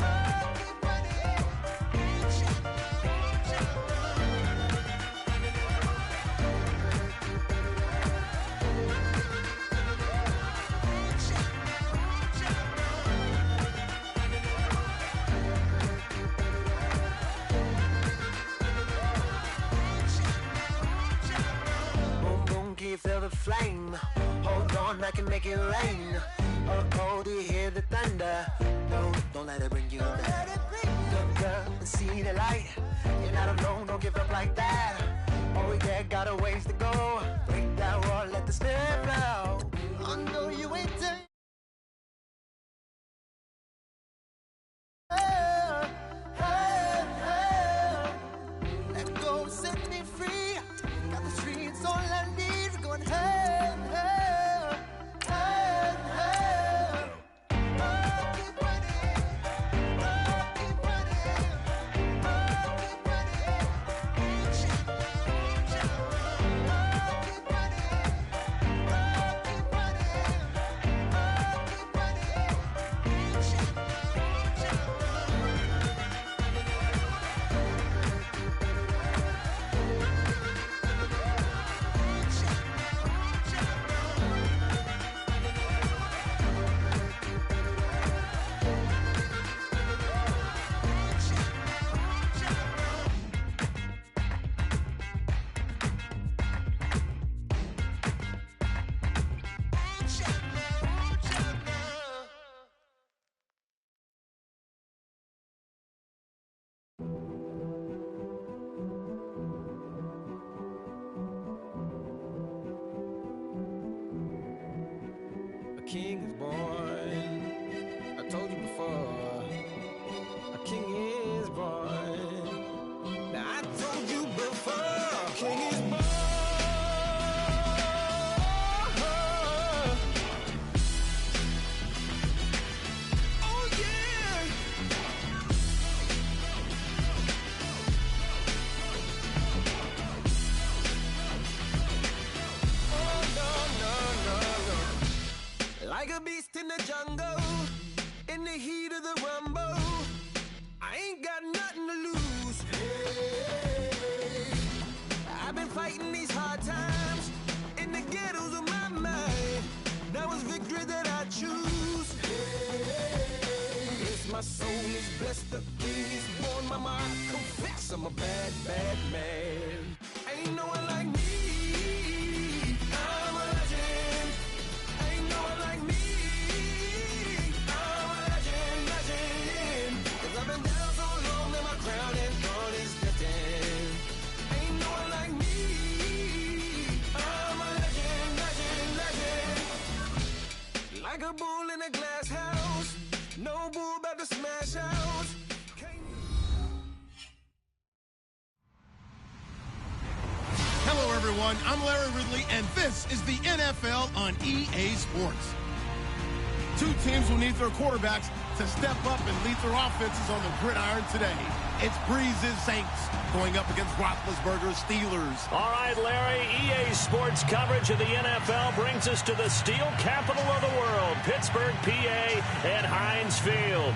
oh, keep running. Reach out, reach out. Feel the flame. Hold on, I can make it rain. Oh, do you hear the thunder? No, don't let it bring you down. Look up and see the light. You're not alone, don't give up like that. Oh yeah, got a ways to go. Break that wall, let the spirit flow. I know you ain't done. Let go, set me free. Got the streets all I need. Going higher and higher, higher and higher. Oh, keep running, oh, keep running, oh, keep running. Reach out, reach out. Oh, keep running, oh, keep running. in the jungle, in the heat of the rumble. I ain't got nothing to lose. Hey, I've been fighting these hard times in the ghettos of my mind. Now it's victory that I choose. Hey, yes, my soul is blessed, the king is born. Mama, I confess I'm a bad, bad man. Ain't no one like me. I'm a legend. Ain't no one like me. I'm a legend, legend. 'Cause I've been down so long that my crown and thorn is destined. Ain't no one like me. I'm a legend, legend, legend. Like a bull in a glass house. No bull about to smash out. Hello, everyone. I'm Larry Ridley, and this is the NFL on EA Sports. Two teams will need their quarterbacks to step up and lead their offenses on the gridiron today. It's Breeze's Saints going up against Roethlisberger's Steelers. All right, Larry, EA Sports coverage of the NFL brings us to the steel capital of the world, Pittsburgh, PA, at Heinz Field.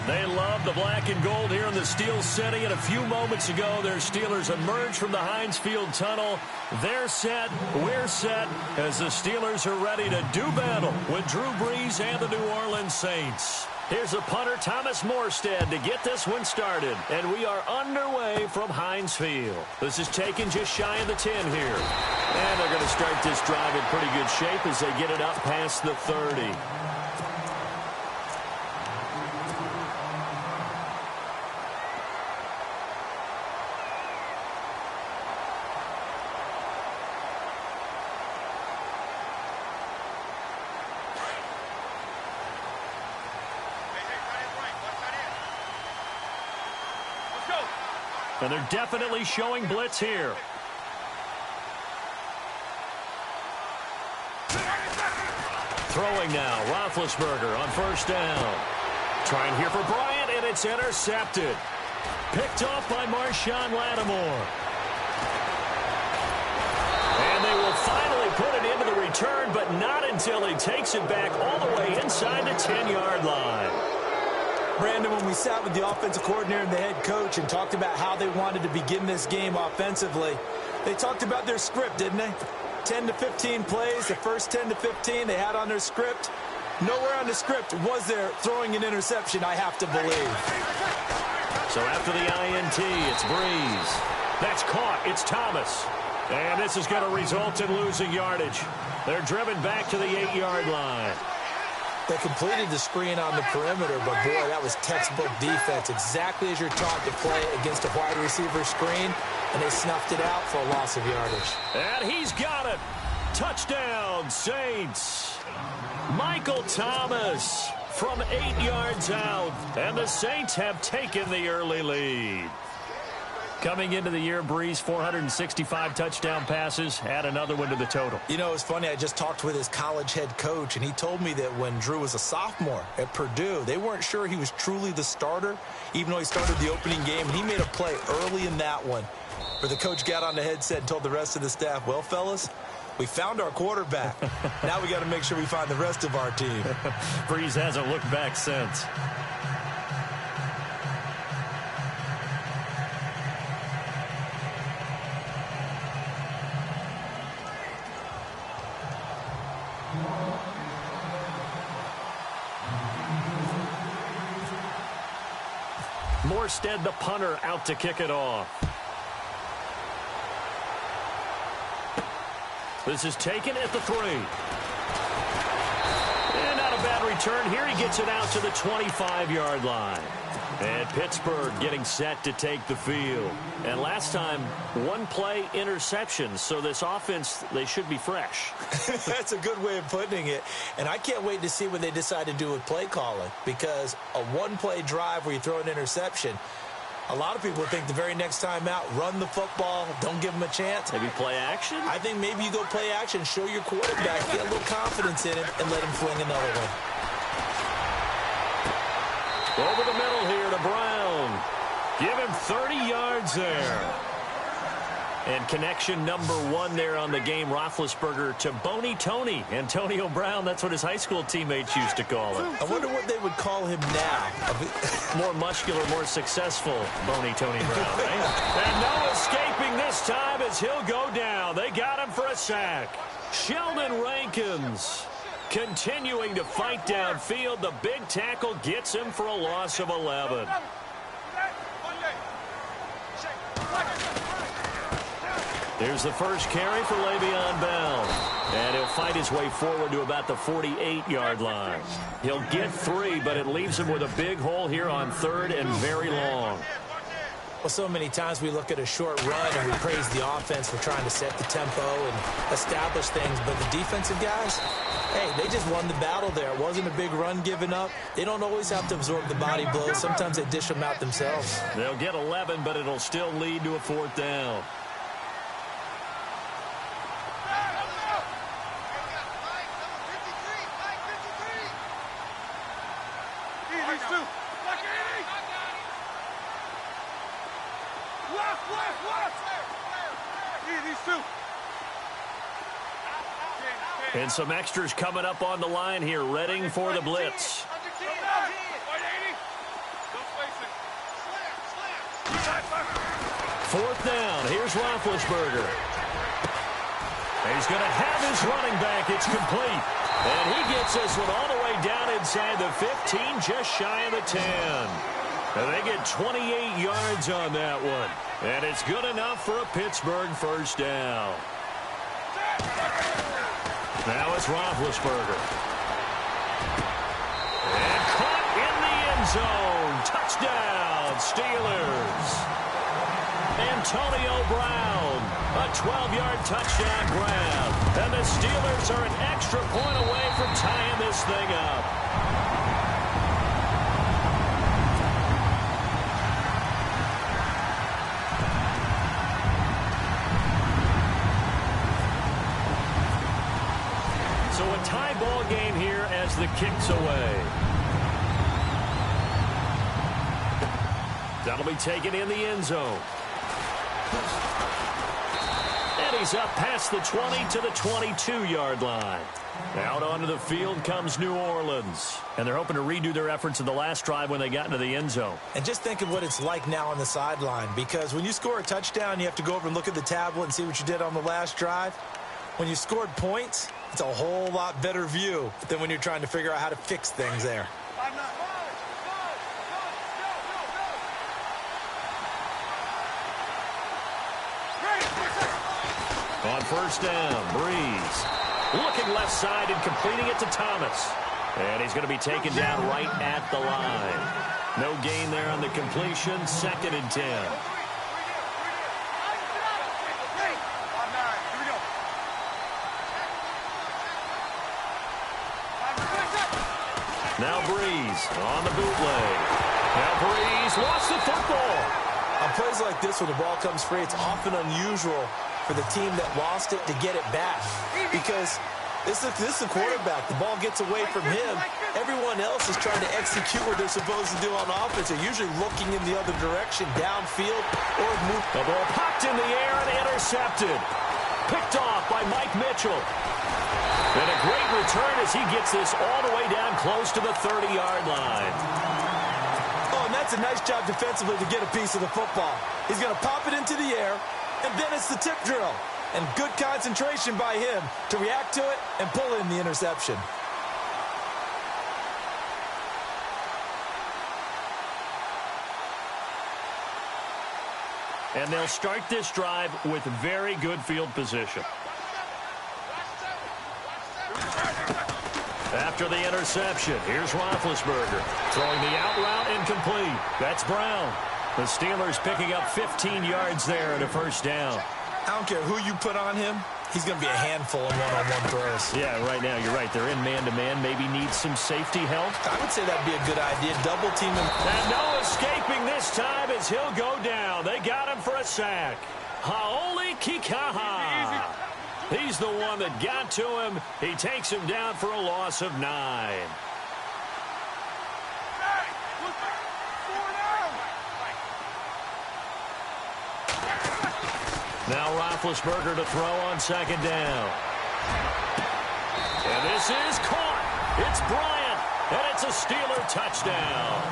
They love the black and gold here in the Steel City, and a few moments ago, their Steelers emerged from the Heinz Field tunnel. They're set, we're set, as the Steelers are ready to do battle with Drew Brees and the New Orleans Saints. Here's the punter, Thomas Morstead, to get this one started. And we are underway from Heinz Field. This is taken just shy of the 10 here. And they're going to start this drive in pretty good shape as they get it up past the 30. And they're definitely showing blitz here. Throwing now, Roethlisberger on first down. Trying here for Bryant, and it's intercepted. Picked off by Marshawn Lattimore. And they will finally put it into the return, but not until he takes it back all the way inside the 10-yard line. Brandon, when we sat with the offensive coordinator and the head coach and talked about how they wanted to begin this game offensively, they talked about their script, didn't they? 10 to 15 plays, the first 10 to 15 they had on their script. Nowhere on the script was there throwing an interception, I have to believe. So after the INT, it's Brees. That's caught. It's Thomas. And this is going to result in losing yardage. They're driven back to the 8-yard line. They completed the screen on the perimeter, but boy, that was textbook defense. Exactly as you're taught to play against a wide receiver screen, and they snuffed it out for a loss of yardage. And he's got it. Touchdown, Saints. Michael Thomas from 8 yards out, and the Saints have taken the early lead. Coming into the year, Brees, 465 touchdown passes, add another one to the total. You know, it's funny, I just talked with his college head coach, and he told me that when Drew was a sophomore at Purdue, they weren't sure he was truly the starter, even though he started the opening game, and he made a play early in that one where the coach got on the headset and told the rest of the staff, well, fellas, we found our quarterback. Now we got to make sure we find the rest of our team. Brees hasn't looked back since. Morstead, the punter, out to kick it off. This is taken at the 3. And not a bad return here. He gets it out to the 25-yard line. And Pittsburgh getting set to take the field. And last time, one play interception. So this offense, they should be fresh. That's a good way of putting it. And I can't wait to see what they decide to do with play calling. Because a one-play drive where you throw an interception, a lot of people think the very next time out, run the football, don't give them a chance. Maybe play action? I think maybe you go play action, show your quarterback, get a little confidence in him, and let him fling another one. Over the middle here to Brown. Give him 30 yards there. And connection number 1 there on the game, Roethlisberger to Boney Tony. Antonio Brown, that's what his high school teammates used to call him. I wonder what they would call him now. More muscular, more successful Boney Tony Brown, right? And no escaping this time as he'll go down. They got him for a sack. Sheldon Rankins continuing to fight downfield. The big tackle gets him for a loss of 11. Here's the first carry for Le'Veon Bell. And he'll fight his way forward to about the 48-yard line. He'll get 3, but it leaves him with a big hole here on 3rd and very long. Well, so many times we look at a short run and we praise the offense for trying to set the tempo and establish things. But the defensive guys, hey, they just won the battle there. It wasn't a big run given up. They don't always have to absorb the body blows. Sometimes they dish them out themselves. They'll get 11, but it'll still lead to a 4th down. And some extras coming up on the line here, readying for the blitz. 4th down. Here's Roethlisberger. He's going to have his running back. It's complete. And he gets this one all the way down inside the 15, just shy of the 10. And they get 28 yards on that one. And it's good enough for a Pittsburgh first down. Now it's Roethlisberger. And caught in the end zone. Touchdown, Steelers. Antonio Brown, a 12-yard touchdown grab. And the Steelers are an extra point away from tying this thing up. So a tie ball game here as the kick's away. That'll be taken in the end zone. And he's up past the 20 to the 22-yard line. Out onto the field comes New Orleans. And they're hoping to redo their efforts in the last drive when they got into the end zone. And just think of what it's like now on the sideline. Because when you score a touchdown, you have to go over and look at the tablet and see what you did on the last drive. When you scored points, it's a whole lot better view than when you're trying to figure out how to fix things there. On first down, Breeze looking left side and completing it to Thomas. And he's going to be taken down right at the line. No gain there on the completion. 2nd and 10. Now Breeze on the bootleg. Now Breeze lost the football. On plays like this, when the ball comes free, it's often unusual for the team that lost it to get it back. Because this is the quarterback. The ball gets away from him. Everyone else is trying to execute what they're supposed to do on offense. They're usually looking in the other direction, downfield, or move. The ball popped in the air and intercepted. Picked off by Mike Mitchell. And a great return as he gets this all the way down close to the 30-yard line. Oh, and that's a nice job defensively to get a piece of the football. He's going to pop it into the air, and then it's the tip drill. And good concentration by him to react to it and pull in the interception. And they'll start this drive with very good field position. After the interception, here's Roethlisberger throwing the out route incomplete. That's Brown. The Steelers picking up 15 yards there and a first down. I don't care who you put on him. He's going to be a handful of one-on-one throws. Yeah, right now, you're right. They're in man-to-man. Maybe needs some safety help. I would say that'd be a good idea. Double team him. And no escaping this time as he'll go down. They got him for a sack. Haoli Kikaha. He's the one that got to him. He takes him down for a loss of 9. Now Roethlisberger to throw on second down. And this is caught. It's Bryant, and it's a Steeler touchdown.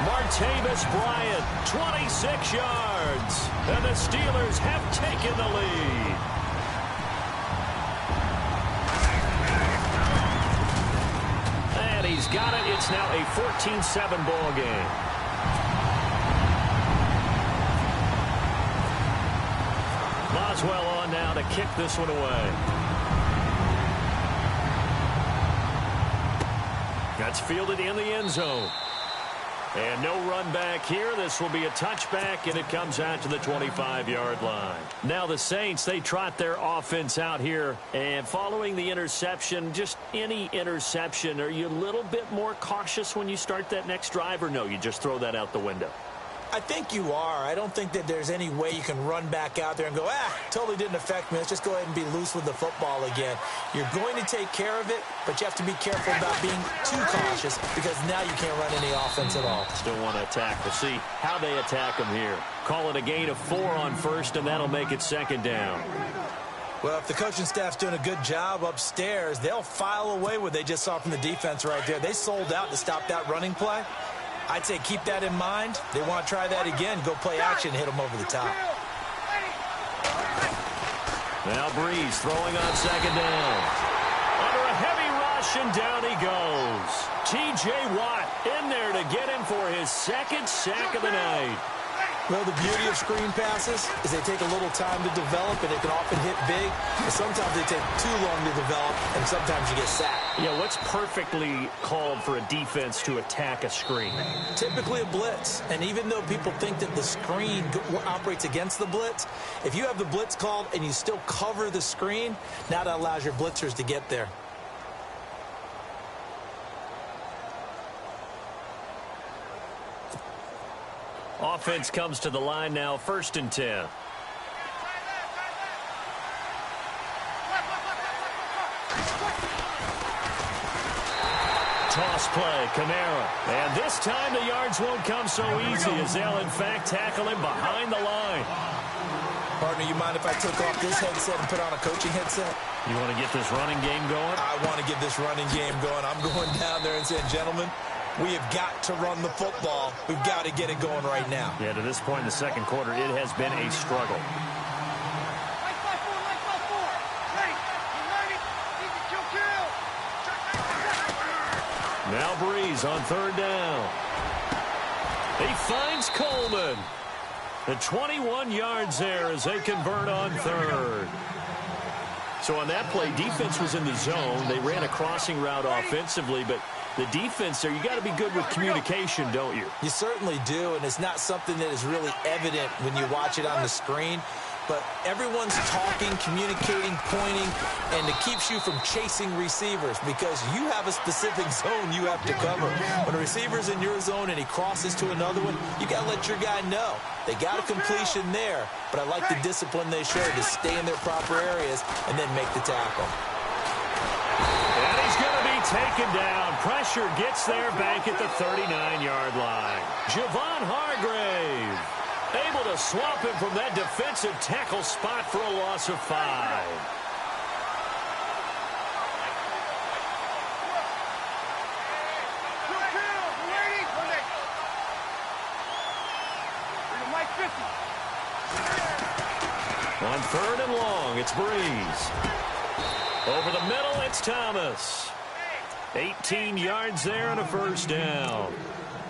Martavis Bryant, 26 yards, and the Steelers have taken the lead. And he's got it. It's now a 14-7 ball game. Boswell on now to kick this one away. That's fielded in the end zone. And no run back here. This will be a touchback, and it comes out to the 25-yard line. Now the Saints, they trot their offense out here. And following the interception, just any interception, are you a little bit more cautious when you start that next drive, or no, you just throw that out the window? I think you are. I don't think that there's any way you can run back out there and go, totally didn't affect me. Let's just go ahead and be loose with the football again. You're going to take care of it, but you have to be careful about being too cautious because now you can't run any offense at all. Still want to attack. We'll see how they attack them here. Call it a gain of 4 on first, and that'll make it second down. Well, if the coaching staff's doing a good job upstairs, they'll file away what they just saw from the defense right there. They sold out to stop that running play. I'd say keep that in mind. They want to try that again. Go play action and hit them over the top. Now Breeze throwing on second down. Under a heavy rush, and down he goes. T.J. Watt in there to get him for his second sack of the night. Well, the beauty of screen passes is they take a little time to develop, and they can often hit big. But sometimes they take too long to develop, and sometimes you get sacked. Yeah, what's perfectly called for a defense to attack a screen? Typically a blitz. And even though people think that the screen operates against the blitz, if you have the blitz called and you still cover the screen, now that allows your blitzers to get there. Offense comes to the line now, 1st and 10. Toss play, Kamara. And this time the yards won't come so easy as they'll, in fact, tackle him behind the line. Partner, you mind if I took off this headset and put on a coaching headset? You want to get this running game going? I want to get this running game going. I'm going down there and saying, gentlemen, we have got to run the football. We've got to get it going right now. Yeah, to this point in the second quarter, it has been a struggle. Now Breeze on 3rd down. He finds Coleman. The 21 yards there as they convert on 3rd. So on that play, defense was in the zone. They ran a crossing route offensively, but the defense there, you got to be good with communication, don't you? You certainly do, and it's not something that is really evident when you watch it on the screen. But everyone's talking, communicating, pointing, and it keeps you from chasing receivers because you have a specific zone you have to cover. When a receiver's in your zone and he crosses to another one, you got to let your guy know. They got a completion there, but I like the discipline they showed to stay in their proper areas and then make the tackle. And he's going to be taken down. Pressure gets there back at the 39-yard line. Javon Hargrave able to swap him from that defensive tackle spot for a loss of 5. On 3rd and long, it's Breeze. Over the middle, it's Thomas. 18 yards there and a 1st down.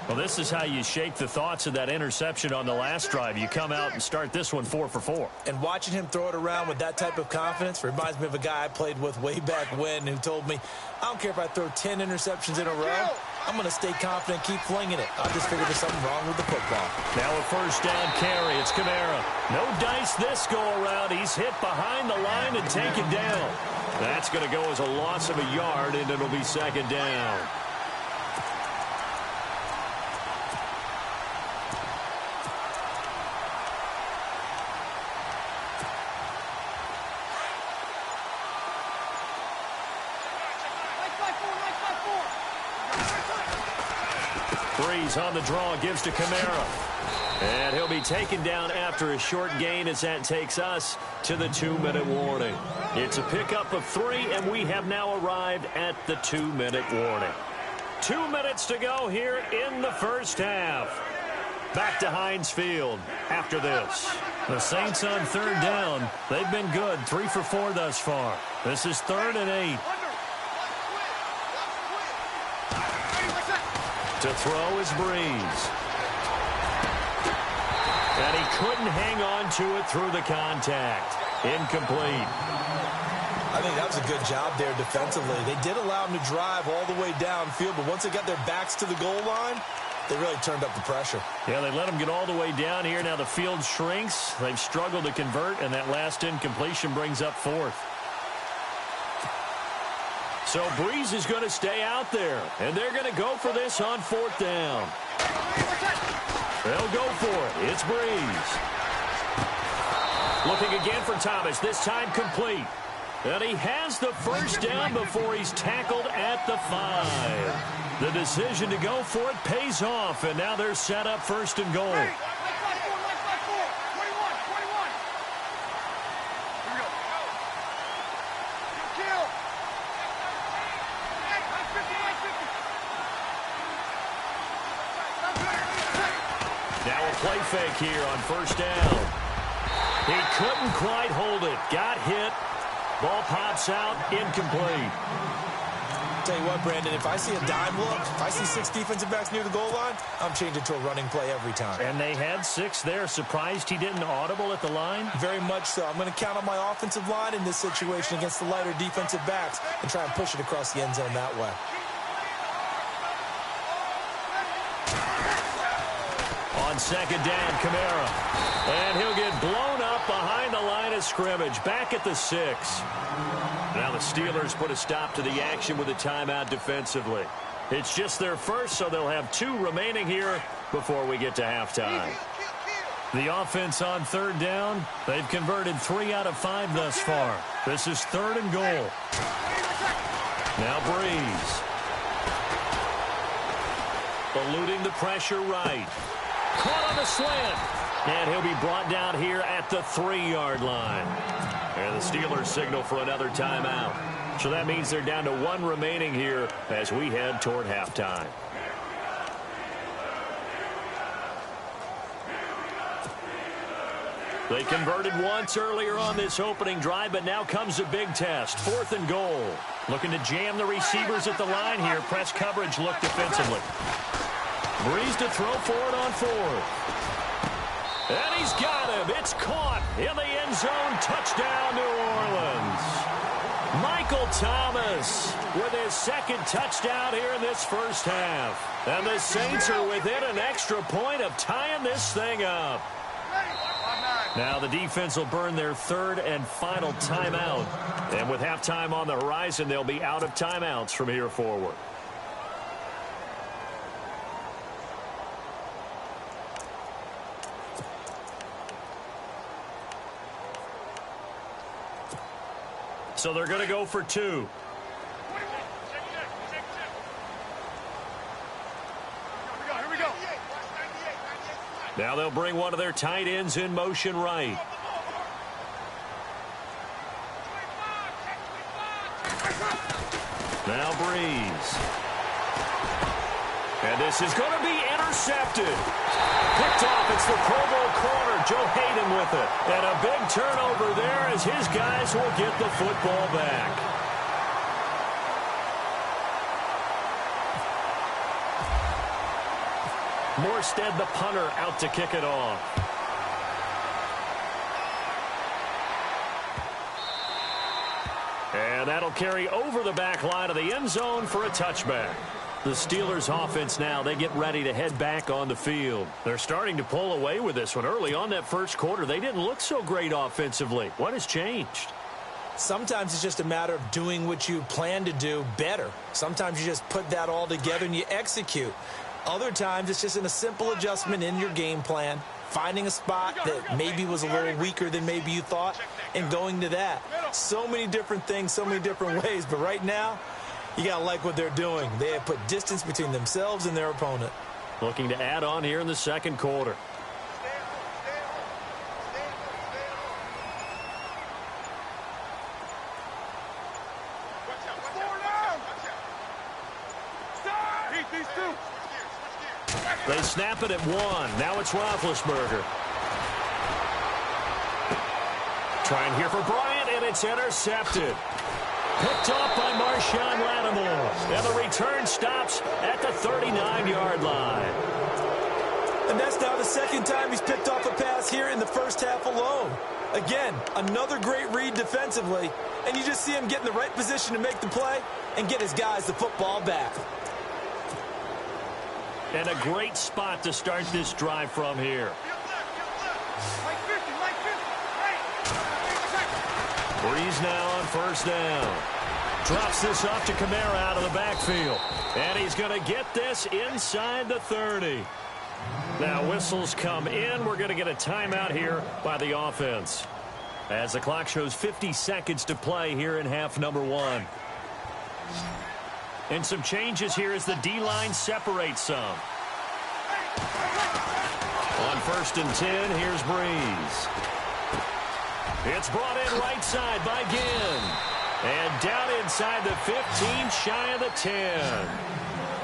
Well, this is how you shake the thoughts of that interception on the last drive. You come out and start this one 4 for 4. And watching him throw it around with that type of confidence reminds me of a guy I played with way back when who told me, I don't care if I throw 10 interceptions in a row. I'm going to stay confident, keep flinging it. I just figured there's something wrong with the football. Now a 1st down carry. It's Kamara. No dice this go-around. He's hit behind the line and taken down. That's going to go as a loss of a yard, and it'll be 2nd down. Breeze on the draw, gives to Kamara. And he'll he'll be taken down after a short gain as that takes us to the 2-minute warning. It's a pickup of 3, and we have now arrived at the 2-minute warning. 2 minutes to go here in the first half. Back to Heinz Field after this. The Saints on 3rd down. They've been good, 3 for 4 thus far. This is 3rd and 8. To throw is Breeze. And he couldn't hang on to it through the contact. Incomplete. I think that was a good job there defensively. They did allow him to drive all the way downfield, but once they got their backs to the goal line, they really turned up the pressure. Yeah, they let him get all the way down here. Now the field shrinks. They've struggled to convert, and that last incompletion brings up 4th. So Breeze is going to stay out there, and they're going to go for this on 4th down. They'll go for it. It's Breeze. Looking again for Thomas, this time complete. And he has the first down before he's tackled at the 5. The decision to go for it pays off, and now they're set up 1st and goal. Now a play fake here on 1st down. He couldn't quite hold it. Got hit. Ball pops out, incomplete. Tell you what, Brandon, if I see a dime look, if I see 6 defensive backs near the goal line, I'm changing to a running play every time. And they had 6 there. Surprised he didn't audible at the line? Very much so. I'm going to count on my offensive line in this situation against the lighter defensive backs and try and push it across the end zone that way. On 2nd down, Kamara. And he'll get blown up behind the line of scrimmage. Back at the 6. Now the Steelers put a stop to the action with a timeout defensively. It's just their first, so they'll have 2 remaining here before we get to halftime. The offense on 3rd down, they've converted 3 out of 5 thus far. This is 3rd and goal. Now Breeze. Eluding the pressure right. Caught on the slant. And he'll be brought down here at the 3-yard line. And the Steelers signal for another timeout. So that means they're down to 1 remaining here as we head toward halftime. They converted once earlier on this opening drive, but now comes a big test. 4th and goal. Looking to jam the receivers at the line here. Press coverage look defensively. Breeze to throw forward on 4th. And he's got him. It's caught in the end zone. Touchdown, New Orleans. Michael Thomas with his 2nd touchdown here in this first half. And the Saints are within an extra point of tying this thing up. Now the defense will burn their 3rd and final timeout. And with halftime on the horizon, they'll be out of timeouts from here forward. So they're going to go for 2. Now they'll bring one of their tight ends in motion right. Now Breeze. And this is going to be intercepted. Picked off. It's the Pro Bowl corner, Joe Hayden with it. And a big turnover there as his guys will get the football back. Morstead, the punter, out to kick it off. And that'll carry over the back line of the end zone for a touchback. The Steelers offense now, they get ready to head back on the field. They're starting to pull away with this one. Early on that first quarter, they didn't look so great offensively. What has changed? Sometimes it's just a matter of doing what you plan to do better. Sometimes you just put that all together and you execute. Other times it's just in a simple adjustment in your game plan, finding a spot that maybe was a little weaker than maybe you thought, and going to that. So many different things, so many different ways, but right now, you got to like what they're doing. They have put distance between themselves and their opponent. Looking to add on here in the second quarter. They snap it at 1. Now it's Roethlisberger. Trying here for Bryant, and it's intercepted. Picked off by Marshawn Lattimore. And the return stops at the 39-yard line. And that's now the second time he's picked off a pass here in the first half alone. Again, another great read defensively, and you just see him get in the right position to make the play and get his guys the football back. And a great spot to start this drive from here. Breeze now on first down. Drops this off to Kamara out of the backfield. And he's going to get this inside the 30. Now whistles come in. We're going to get a timeout here by the offense. As the clock shows 50 seconds to play here in half number 1. And some changes here as the D-line separates some. On first and 10, here's Breeze. It's brought in right side by Ginn. And down inside the 15, shy of the 10.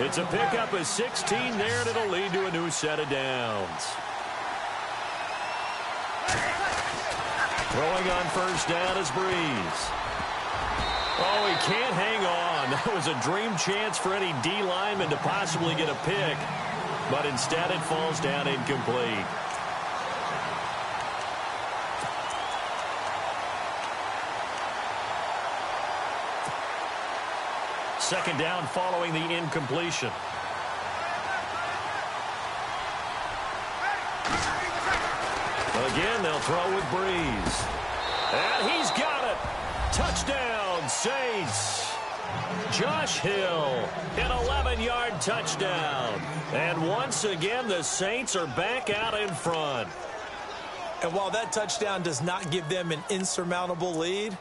It's a pickup of 16 there, and it'll lead to a new set of downs. Throwing on first down is Breeze. Oh, he can't hang on. That was a dream chance for any D lineman to possibly get a pick, but instead it falls down incomplete. Second down following the incompletion. Again, they'll throw with Breeze. And he's got it. Touchdown, Saints. Josh Hill, an 11-yard touchdown. And once again, the Saints are back out in front. And while that touchdown does not give them an insurmountable lead,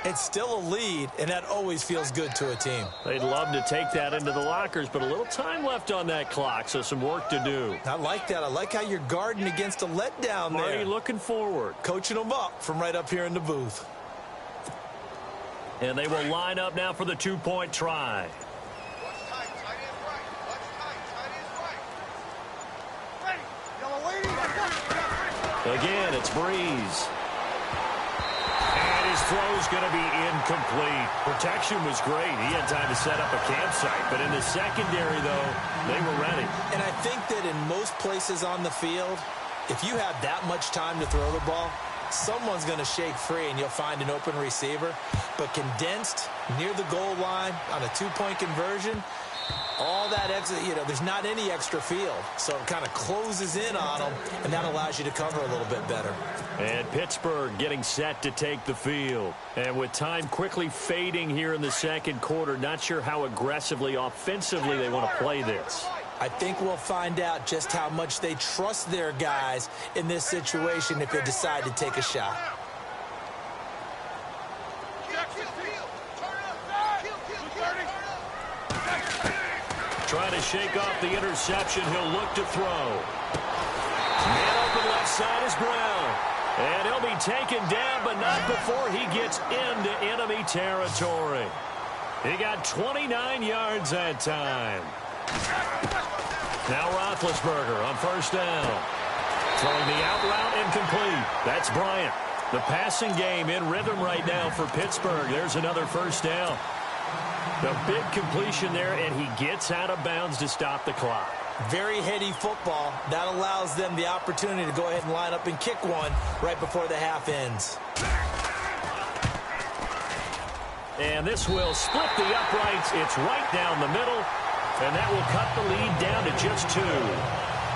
it's still a lead, and that always feels good to a team. They'd love to take that into the lockers, but a little time left on that clock, so some work to do. I like that. I like how you're guarding against a letdown there. Already looking forward. Coaching them up from right up here in the booth. And they will line up now for the two-point try. Again, it's Breeze. And his throw's going to be incomplete. Protection was great. He had time to set up a campsite. But in the secondary, though, they were ready. And I think that in most places on the field, if you have that much time to throw the ball, someone's going to shake free and you'll find an open receiver. But condensed near the goal line on a two-point conversion, all that extra, there's not any extra field. So it kind of closes in on them, and that allows you to cover a little bit better. And Pittsburgh getting set to take the field. And with time quickly fading here in the second quarter, not sure how aggressively, offensively they want to play this. I think we'll find out just how much they trust their guys in this situation if they decide to take a shot. Trying to shake off the interception. He'll look to throw. Man open left side is Brown. And he'll be taken down, but not before he gets into enemy territory. He got 29 yards that time. Now Roethlisberger on first down. Throwing the out route incomplete. That's Bryant. The passing game in rhythm right now for Pittsburgh. There's another first down. The big completion there, and he gets out of bounds to stop the clock. Very heady football. That allows them the opportunity to go ahead and line up and kick one right before the half ends. And this will split the uprights. It's right down the middle, and that will cut the lead down to just 2.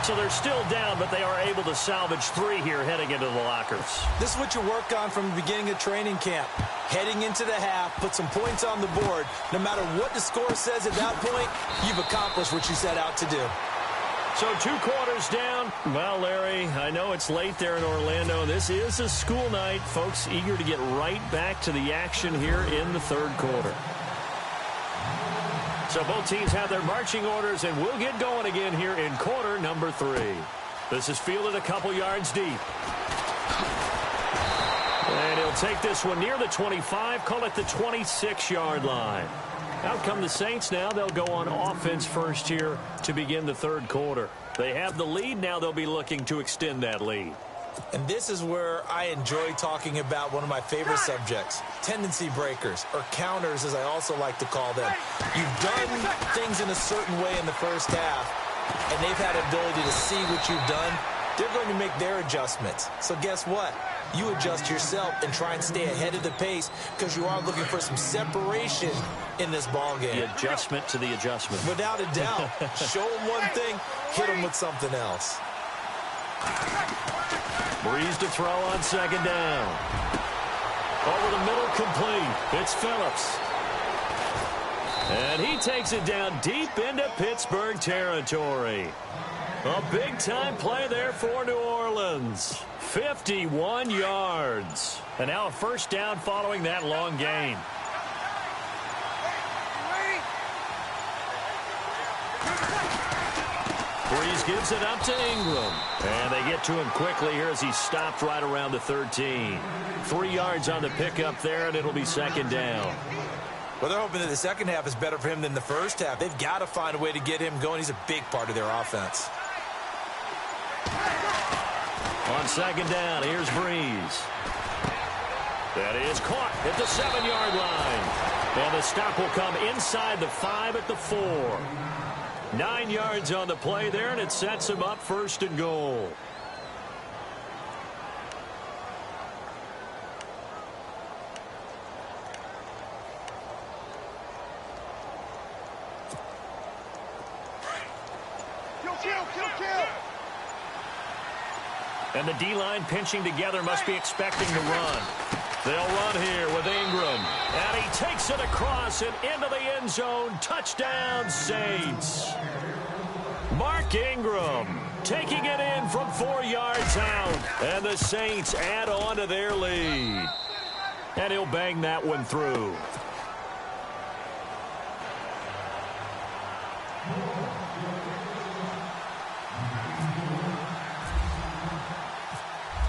So they're still down, but they are able to salvage 3 here heading into the lockers. This is what you work on from the beginning of training camp. Heading into the half, put some points on the board. No matter what the score says at that point, you've accomplished what you set out to do. So 2 quarters down. Well, Larry, I know it's late there in Orlando. This is a school night. Folks eager to get right back to the action here in the third quarter. So both teams have their marching orders, and we'll get going again here in quarter number 3. This is fielded a couple yards deep. And he'll take this one near the 25, call it the 26-yard line. Out come the Saints now. They'll go on offense first here to begin the third quarter. They have the lead. Now they'll be looking to extend that lead. And this is where I enjoy talking about one of my favorite subjects, tendency breakers, or counters as I also like to call them. You've done things in a certain way in the first half, and they've had ability to see what you've done. They're going to make their adjustments. So guess what? You adjust yourself and try and stay ahead of the pace because you are looking for some separation in this ball game. The adjustment to the adjustment. Without a doubt. Show them one thing, hit them with something else. Breeze to throw on second down. Over the middle, complete. It's Phillips. And he takes it down deep into Pittsburgh territory. A big-time play there for New Orleans. 51 yards. And now a first down following that long gain. Breeze gives it up to Ingram. And they get to him quickly here as he stopped right around the 13. 3 yards on the pickup there, and it'll be second down. Well, they're hoping that the second half is better for him than the first half. They've got to find a way to get him going. He's a big part of their offense. On second down, here's Breeze. That is caught at the 7-yard line. And the stop will come inside the 5 at the 4. 9 yards on the play there, and it sets him up first and goal. And the D-line pinching together must be expecting to run. They'll run here with Ingram. And he takes it across and into the end zone. Touchdown, Saints. Mark Ingram taking it in from 4 yards out. And the Saints add on to their lead. And he'll bang that one through.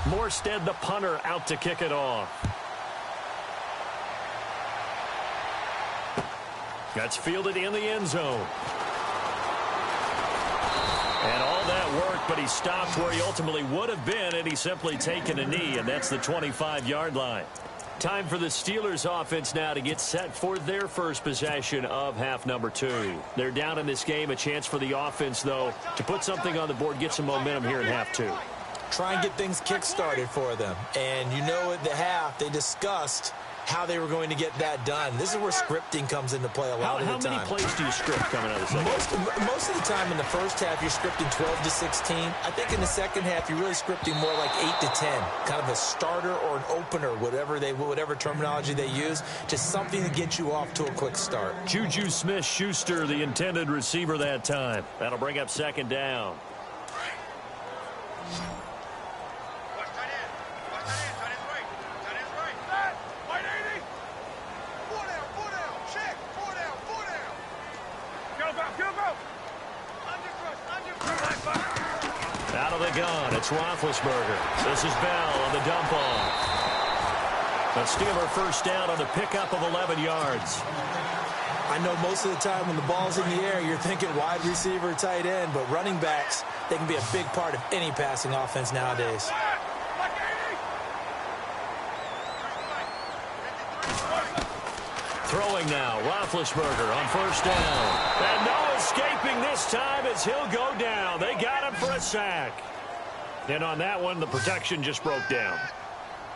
Morstead, the punter, out to kick it off. That's fielded in the end zone. And all that work, but he stopped where he ultimately would have been, and he's simply taken a knee, and that's the 25-yard line. Time for the Steelers offense now to get set for their first possession of half number 2. They're down in this game. A chance for the offense, though, to put something on the board, get some momentum here in half 2. Try and get things kick-started for them. And you know at the half, they discussed how they were going to get that done. This is where scripting comes into play a lot of the time. How many plays do you script coming out of the second? Most of the time in the first half, you're scripting 12 to 16. I think in the second half, you're really scripting more like 8 to 10. Kind of a starter or an opener, whatever terminology they use, just something to get you off to a quick start. Juju Smith-Schuster, the intended receiver that time. That'll bring up second down. Out of the gun, it's Roethlisberger. This is Bell on the dump off. A Steeler first down on the pickup of 11 yards. I know most of the time when the ball's in the air, you're thinking wide receiver, tight end, but running backs, they can be a big part of any passing offense nowadays. Throwing now, Roethlisberger on first down. And no escaping this time as he'll go down. They got him for a sack. And on that one, the protection just broke down.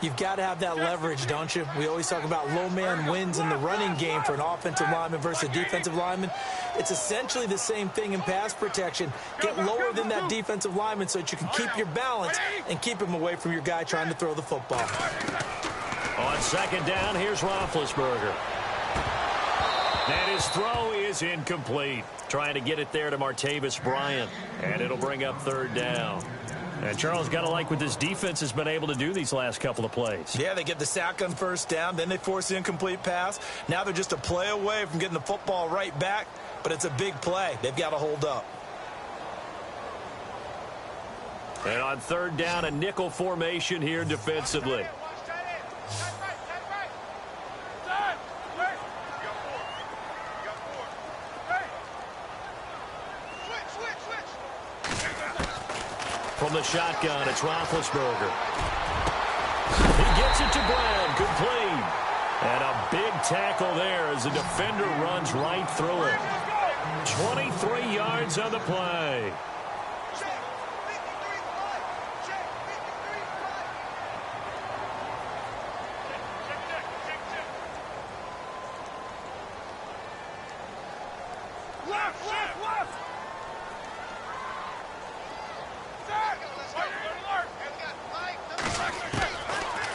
You've got to have that leverage, don't you? We always talk about low man wins in the running game for an offensive lineman versus a defensive lineman. It's essentially the same thing in pass protection. Get lower than that defensive lineman so that you can keep your balance and keep him away from your guy trying to throw the football. On second down, here's Roethlisberger. And his throw is incomplete. Trying to get it there to Martavis Bryant. And it'll bring up third down. And Charles, got to like what this defense has been able to do these last couple of plays. Yeah, they get the sack on first down. Then they force the incomplete pass. Now they're just a play away from getting the football right back. But it's a big play. They've got to hold up. And on third down, a nickel formation here defensively. From the shotgun, it's Roethlisberger. He gets it to Brown, complete. And a big tackle there as the defender runs right through it. 23 yards on the play.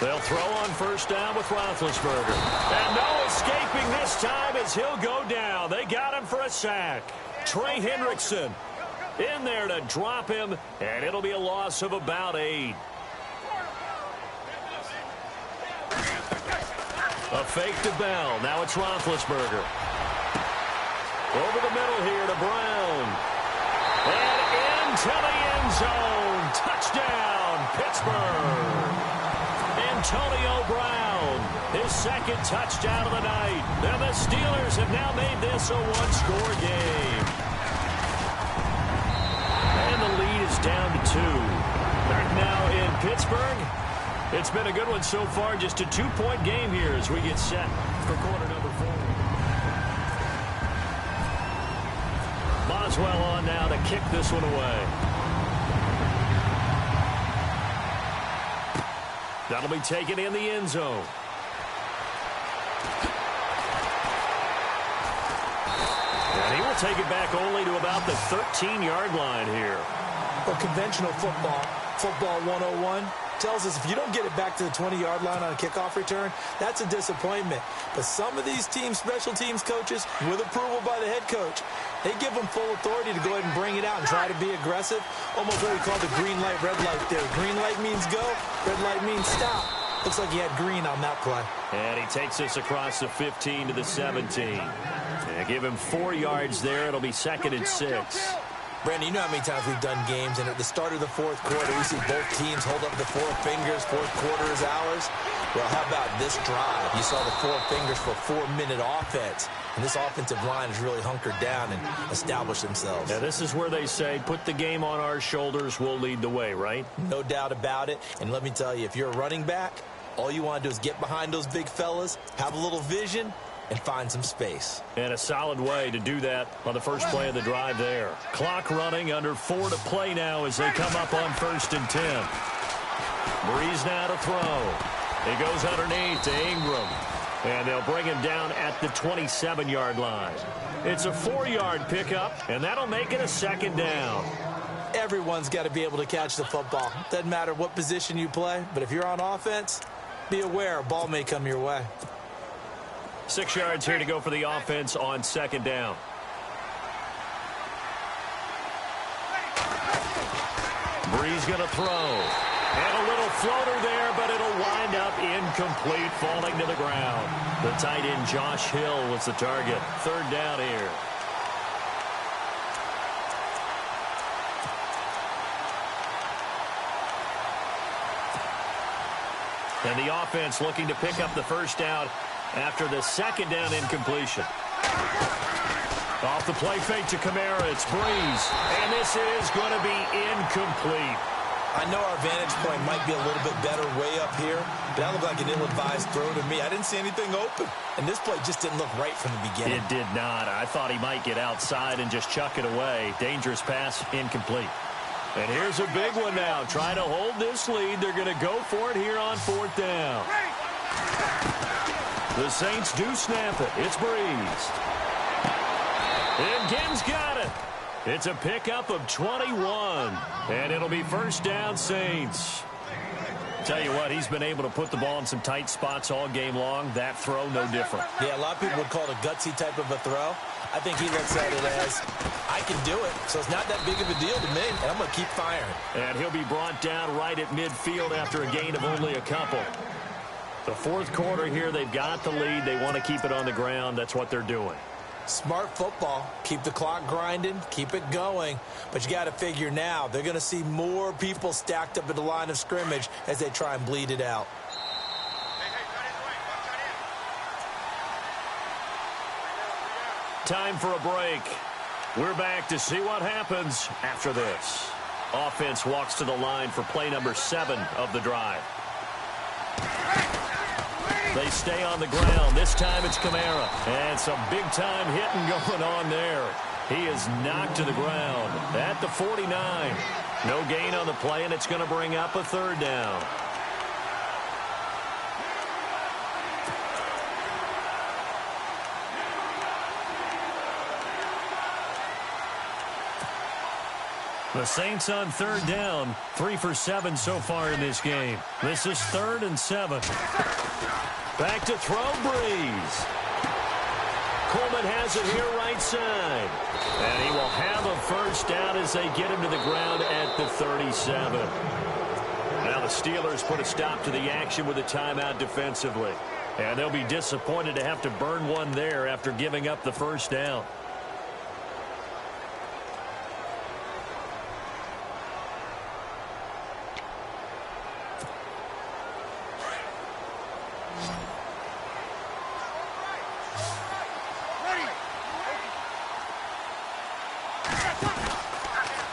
They'll throw on first down with Roethlisberger. And no escaping this time as he'll go down. They got him for a sack. Trey Hendrickson in there to drop him, and it'll be a loss of about 8. A fake to Bell. Now it's Roethlisberger. Over the middle here to Brown. And into the end zone. Touchdown, Pittsburgh. Antonio Brown, his second touchdown of the night. And the Steelers have now made this a one-score game. And the lead is down to 2. Back now in Pittsburgh. It's been a good one so far. Just a 2-point game here as we get set for quarter number 4. Boswell on now to kick this one away. That'll be taken in the end zone. And he will take it back only to about the 13-yard line here. Well, conventional football 101, tells us if you don't get it back to the 20-yard line on a kickoff return, that's a disappointment. But some of these teams, special teams coaches, with approval by the head coach, they give them full authority to go ahead and bring it out and try to be aggressive. Almost what we call the green light, red light theory. Green light means go, red light means stop. Looks like he had green on that play. And he takes us across the 15 to the 17. And give him 4 yards there. It'll be 2nd and 6. Brandon, you know how many times we've done games, and at the start of the fourth quarter, we see both teams hold up the 4 fingers, fourth quarter is ours. Well, how about this drive? You saw the 4 fingers for 4-minute offense, and this offensive line has really hunkered down and established themselves. Yeah, this is where they say, put the game on our shoulders, we'll lead the way, right? No doubt about it, and let me tell you, if you're a running back, all you want to do is get behind those big fellas, have a little vision, and find some space. And a solid way to do that on the first play of the drive there. Clock running, under 4 to play now as they come up on 1st and 10. Breeze now to throw. He goes underneath to Ingram. And they'll bring him down at the 27-yard line. It's a 4-yard pickup, and that'll make it a 2nd down. Everyone's got to be able to catch the football. Doesn't matter what position you play, but if you're on offense, be aware a ball may come your way. 6 yards here to go for the offense on 2nd down. Breeze going to throw. And a little floater there, but it'll wind up incomplete, falling to the ground. The tight end, Josh Hill, was the target. 3rd down here. And the offense looking to pick up the 1st down after the 2nd down incompletion. Off the play fake to Kamara, it's Breeze. And this is going to be incomplete. I know our vantage point might be a little bit better way up here, but that looked like an ill-advised throw to me. I didn't see anything open, and this play just didn't look right from the beginning. It did not. I thought he might get outside and just chuck it away. Dangerous pass, incomplete. And here's a big one now. Try to hold this lead. They're going to go for it here on 4th down. The Saints do snap it. It's Breeze. And Gibbs got it. It's a pickup of 21. And it'll be 1st down, Saints. Tell you what, he's been able to put the ball in some tight spots all game long. That throw, no different. Yeah, a lot of people would call it a gutsy type of a throw. I think he looks at it as, I can do it, so it's not that big of a deal to me, and I'm going to keep firing. And he'll be brought down right at midfield after a gain of only a couple. The 4th quarter here, they've got the lead. They want to keep it on the ground. That's what they're doing. Smart football. Keep the clock grinding. Keep it going. But you got to figure now, they're going to see more people stacked up at the line of scrimmage as they try and bleed it out. Time for a break. We're back to see what happens after this. Offense walks to the line for play number 7 of the drive. They stay on the ground. This time it's Kamara. And some big-time hitting going on there. He is knocked to the ground at the 49. No gain on the play, and it's going to bring up a 3rd down. The Saints on 3rd down, 3 for 7 so far in this game. This is 3rd and 7. Back to throw, Breeze. Coleman has it here right side. And he will have a 1st down as they get him to the ground at the 37. Now the Steelers put a stop to the action with a timeout defensively. And they'll be disappointed to have to burn one there after giving up the 1st down.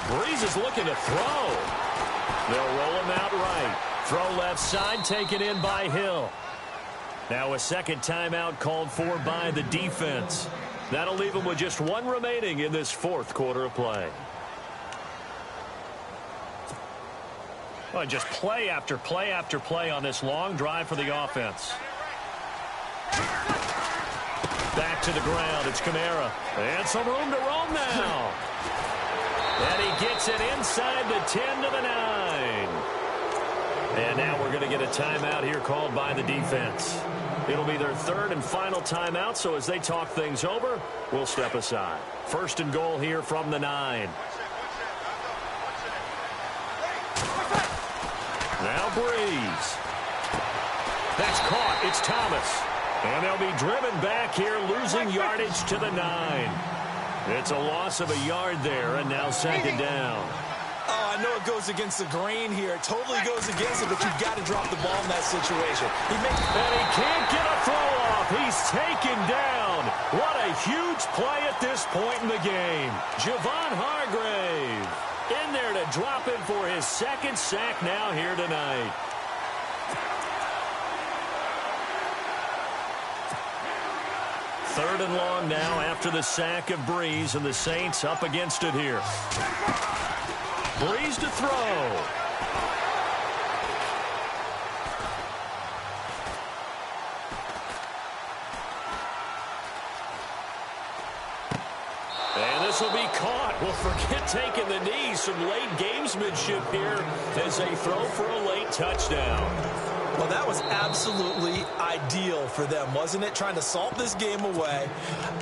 Breeze is looking to throw. They'll roll him out right. Throw left side, taken in by Hill. Now a 2nd timeout called for by the defense. That'll leave him with just 1 remaining in this 4th quarter of play. Well, just play after play after play on this long drive for the offense. Back to the ground. It's Kamara. And some room to roam now. And he gets it inside the 10 to the 9. And now we're going to get a timeout here called by the defense. It'll be their 3rd and final timeout, so as they talk things over, we'll step aside. 1st and goal here from the 9. Now Breeze. That's caught. It's Thomas. And they'll be driven back here, losing yardage to the 9. It's a loss of a yard there, and now 2nd down. Oh, I know it goes against the grain here. It totally goes against it, but you've got to drop the ball in that situation. And he can't get a throw off. He's taken down. What a huge play at this point in the game. Javon Hargrave in there to drop him for his 2nd sack now here tonight. Third and long now after the sack of Breeze, and the Saints up against it here. Breeze to throw. And this will be caught. Well, forget taking the knee. Some late gamesmanship here as they throw for a late touchdown. Well, that was absolutely ideal for them, wasn't it? Trying to salt this game away.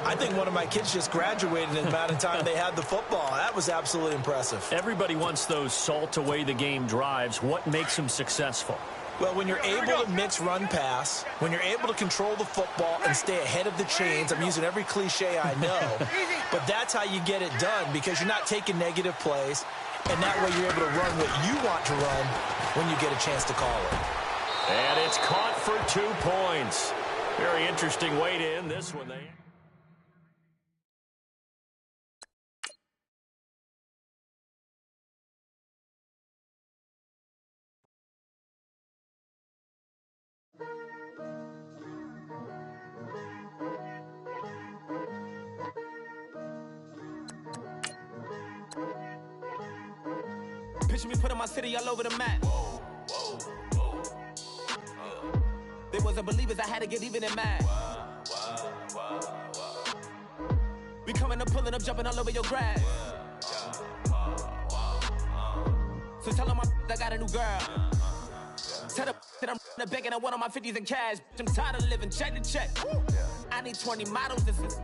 I think one of my kids just graduated in the amount of time they had the football. That was absolutely impressive. Everybody wants those salt away the game drives. What makes them successful? Well, when you're able to mix run-pass, when you're able to control the football and stay ahead of the chains, I'm using every cliche I know, but that's how you get it done, because you're not taking negative plays, and that way you're able to run what you want to run when you get a chance to call it. And it's caught for 2 points. Very interesting way to end this one. Picture me putting my city all over the map. They wasn't believers, I had to get even and mad. We coming up, pulling up, jumping all over your grass. So tell them I got a new girl. Tell them that I'm begging on one of my 50s in cash. I'm tired of living check to check. I need 20 models, this is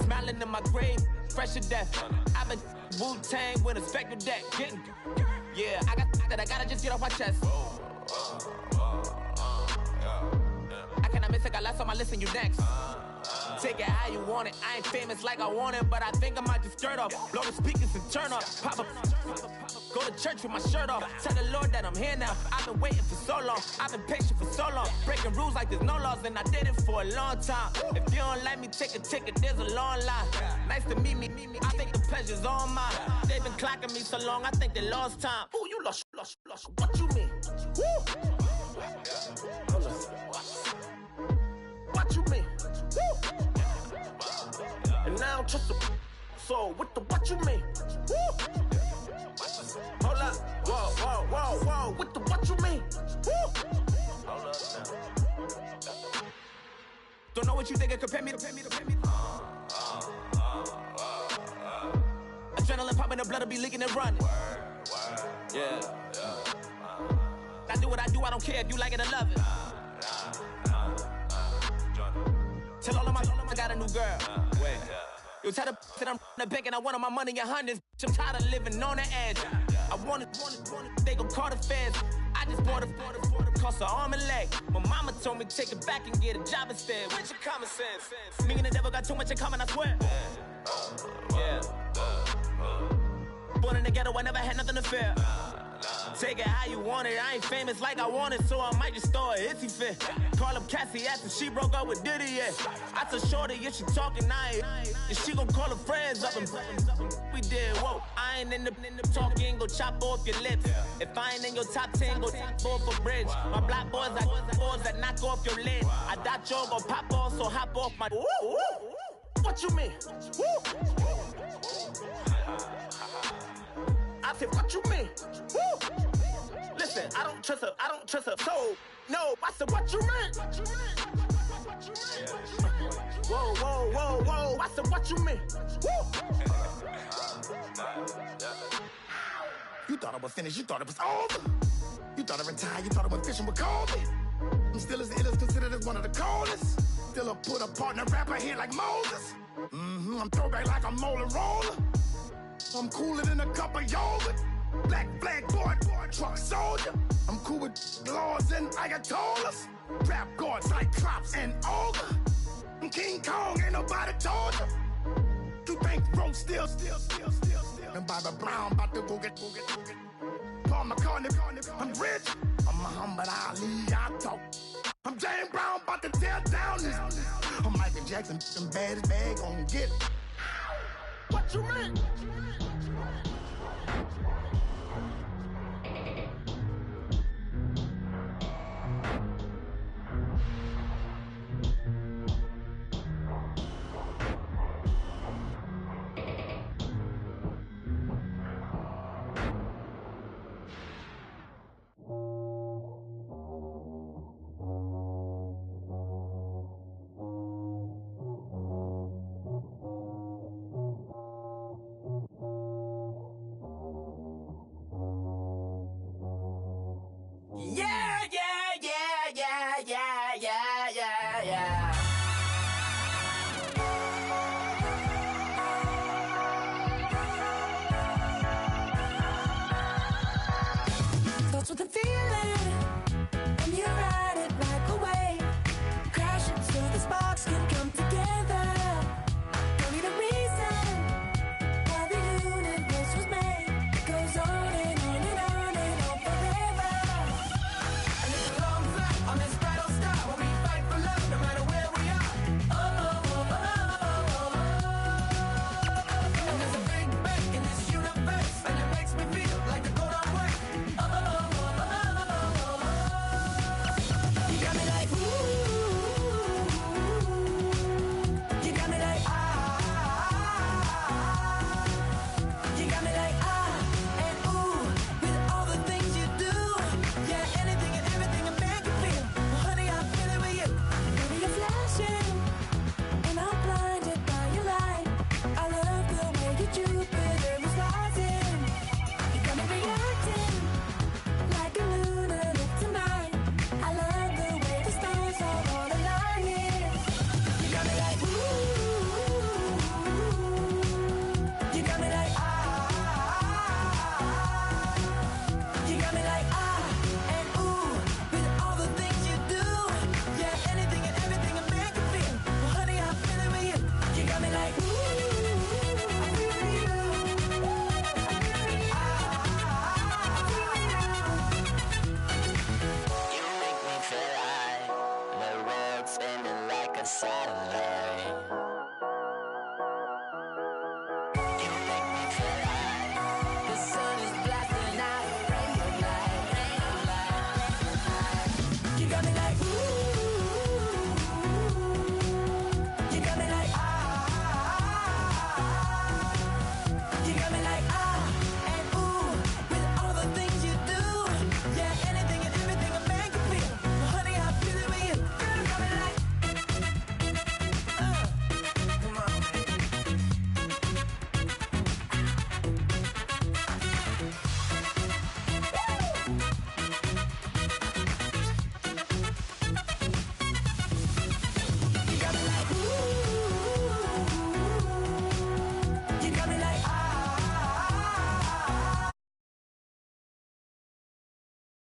smiling in my grave, fresh to death. I've been Wu-Tang with a spectre deck. Yeah, I gotta just get off my chest. I cannot miss it, got last on my list and you next. Take it how you want it. I ain't famous like I want it, but I think I might just skirt off. Blow the speakers and turn up. Pop up. Go to church with my shirt off. Tell the Lord that I'm here now. I've been waiting for so long. I've been patient for so long. Breaking rules like there's no laws, and I did it for a long time. If you don't let me take a ticket, there's a long line. Nice to meet me. I think the pleasure's all mine. They've been clocking me so long, I think they lost time. Ooh, you lost. What you mean? Woo! What you mean? Woo! And now I don't trust the so what you mean? Woo! Hold up. Whoa. What you mean? Woo! Hold up now. Don't know what you think, compare me. Adrenaline popping, the blood will be leaking and running. Yeah. I do what I do, I don't care if you like it or love it. Tell all of my I got a new girl. Wait. You tell the that I'm the bank and I want all my money in hundreds. I'm tired of living on the edge. I want it, they gon' call the feds. I just bought a cost an arm and leg. My mama told me take it back and get a job instead. Where's your common sense? Me and the devil got too much in common, I swear. Yeah. Born in the ghetto, I never had nothing to fear. Take it how you want it. I ain't famous like I want it, so I might just throw a hissy fit. Call up Cassie after she broke up with Diddy, yeah. I told Shorty if she talking, and she gon' call her friends up and we did, whoa. I ain't in the talking, go chop off your lips. If I ain't in your top 10, go top 4 for bridge. My black boys like boys that knock off your lid. I thought you gon' pop off, so hop off my. What you mean? I said, what you mean? Woo! Listen, I don't trust her soul. No, I said, what you mean? Whoa. I said, what you mean? Woo! You thought I was finished, you thought it was over. You thought I retired, you thought I went fishing with Colby. I'm still as ill as considered as one of the coldest. Still a put a partner rapper here like Moses. I'm throwback like a molar roller. I'm cooler than a cup of yogurt. Black flag boy, truck soldier. I'm cool with laws and Ayatollahs. Rap god, Cyclops and Ogre. I'm King Kong, ain't nobody told you. You think road still. And Bobby Brown about to go get. Paul McCartney, I'm rich. I'm Muhammad Ali, I talk. I'm James Brown, about to tear down this. I'm Michael Jackson, some bad as bag, gon' get it. What you mean? Yeah. Thoughts with a feeling.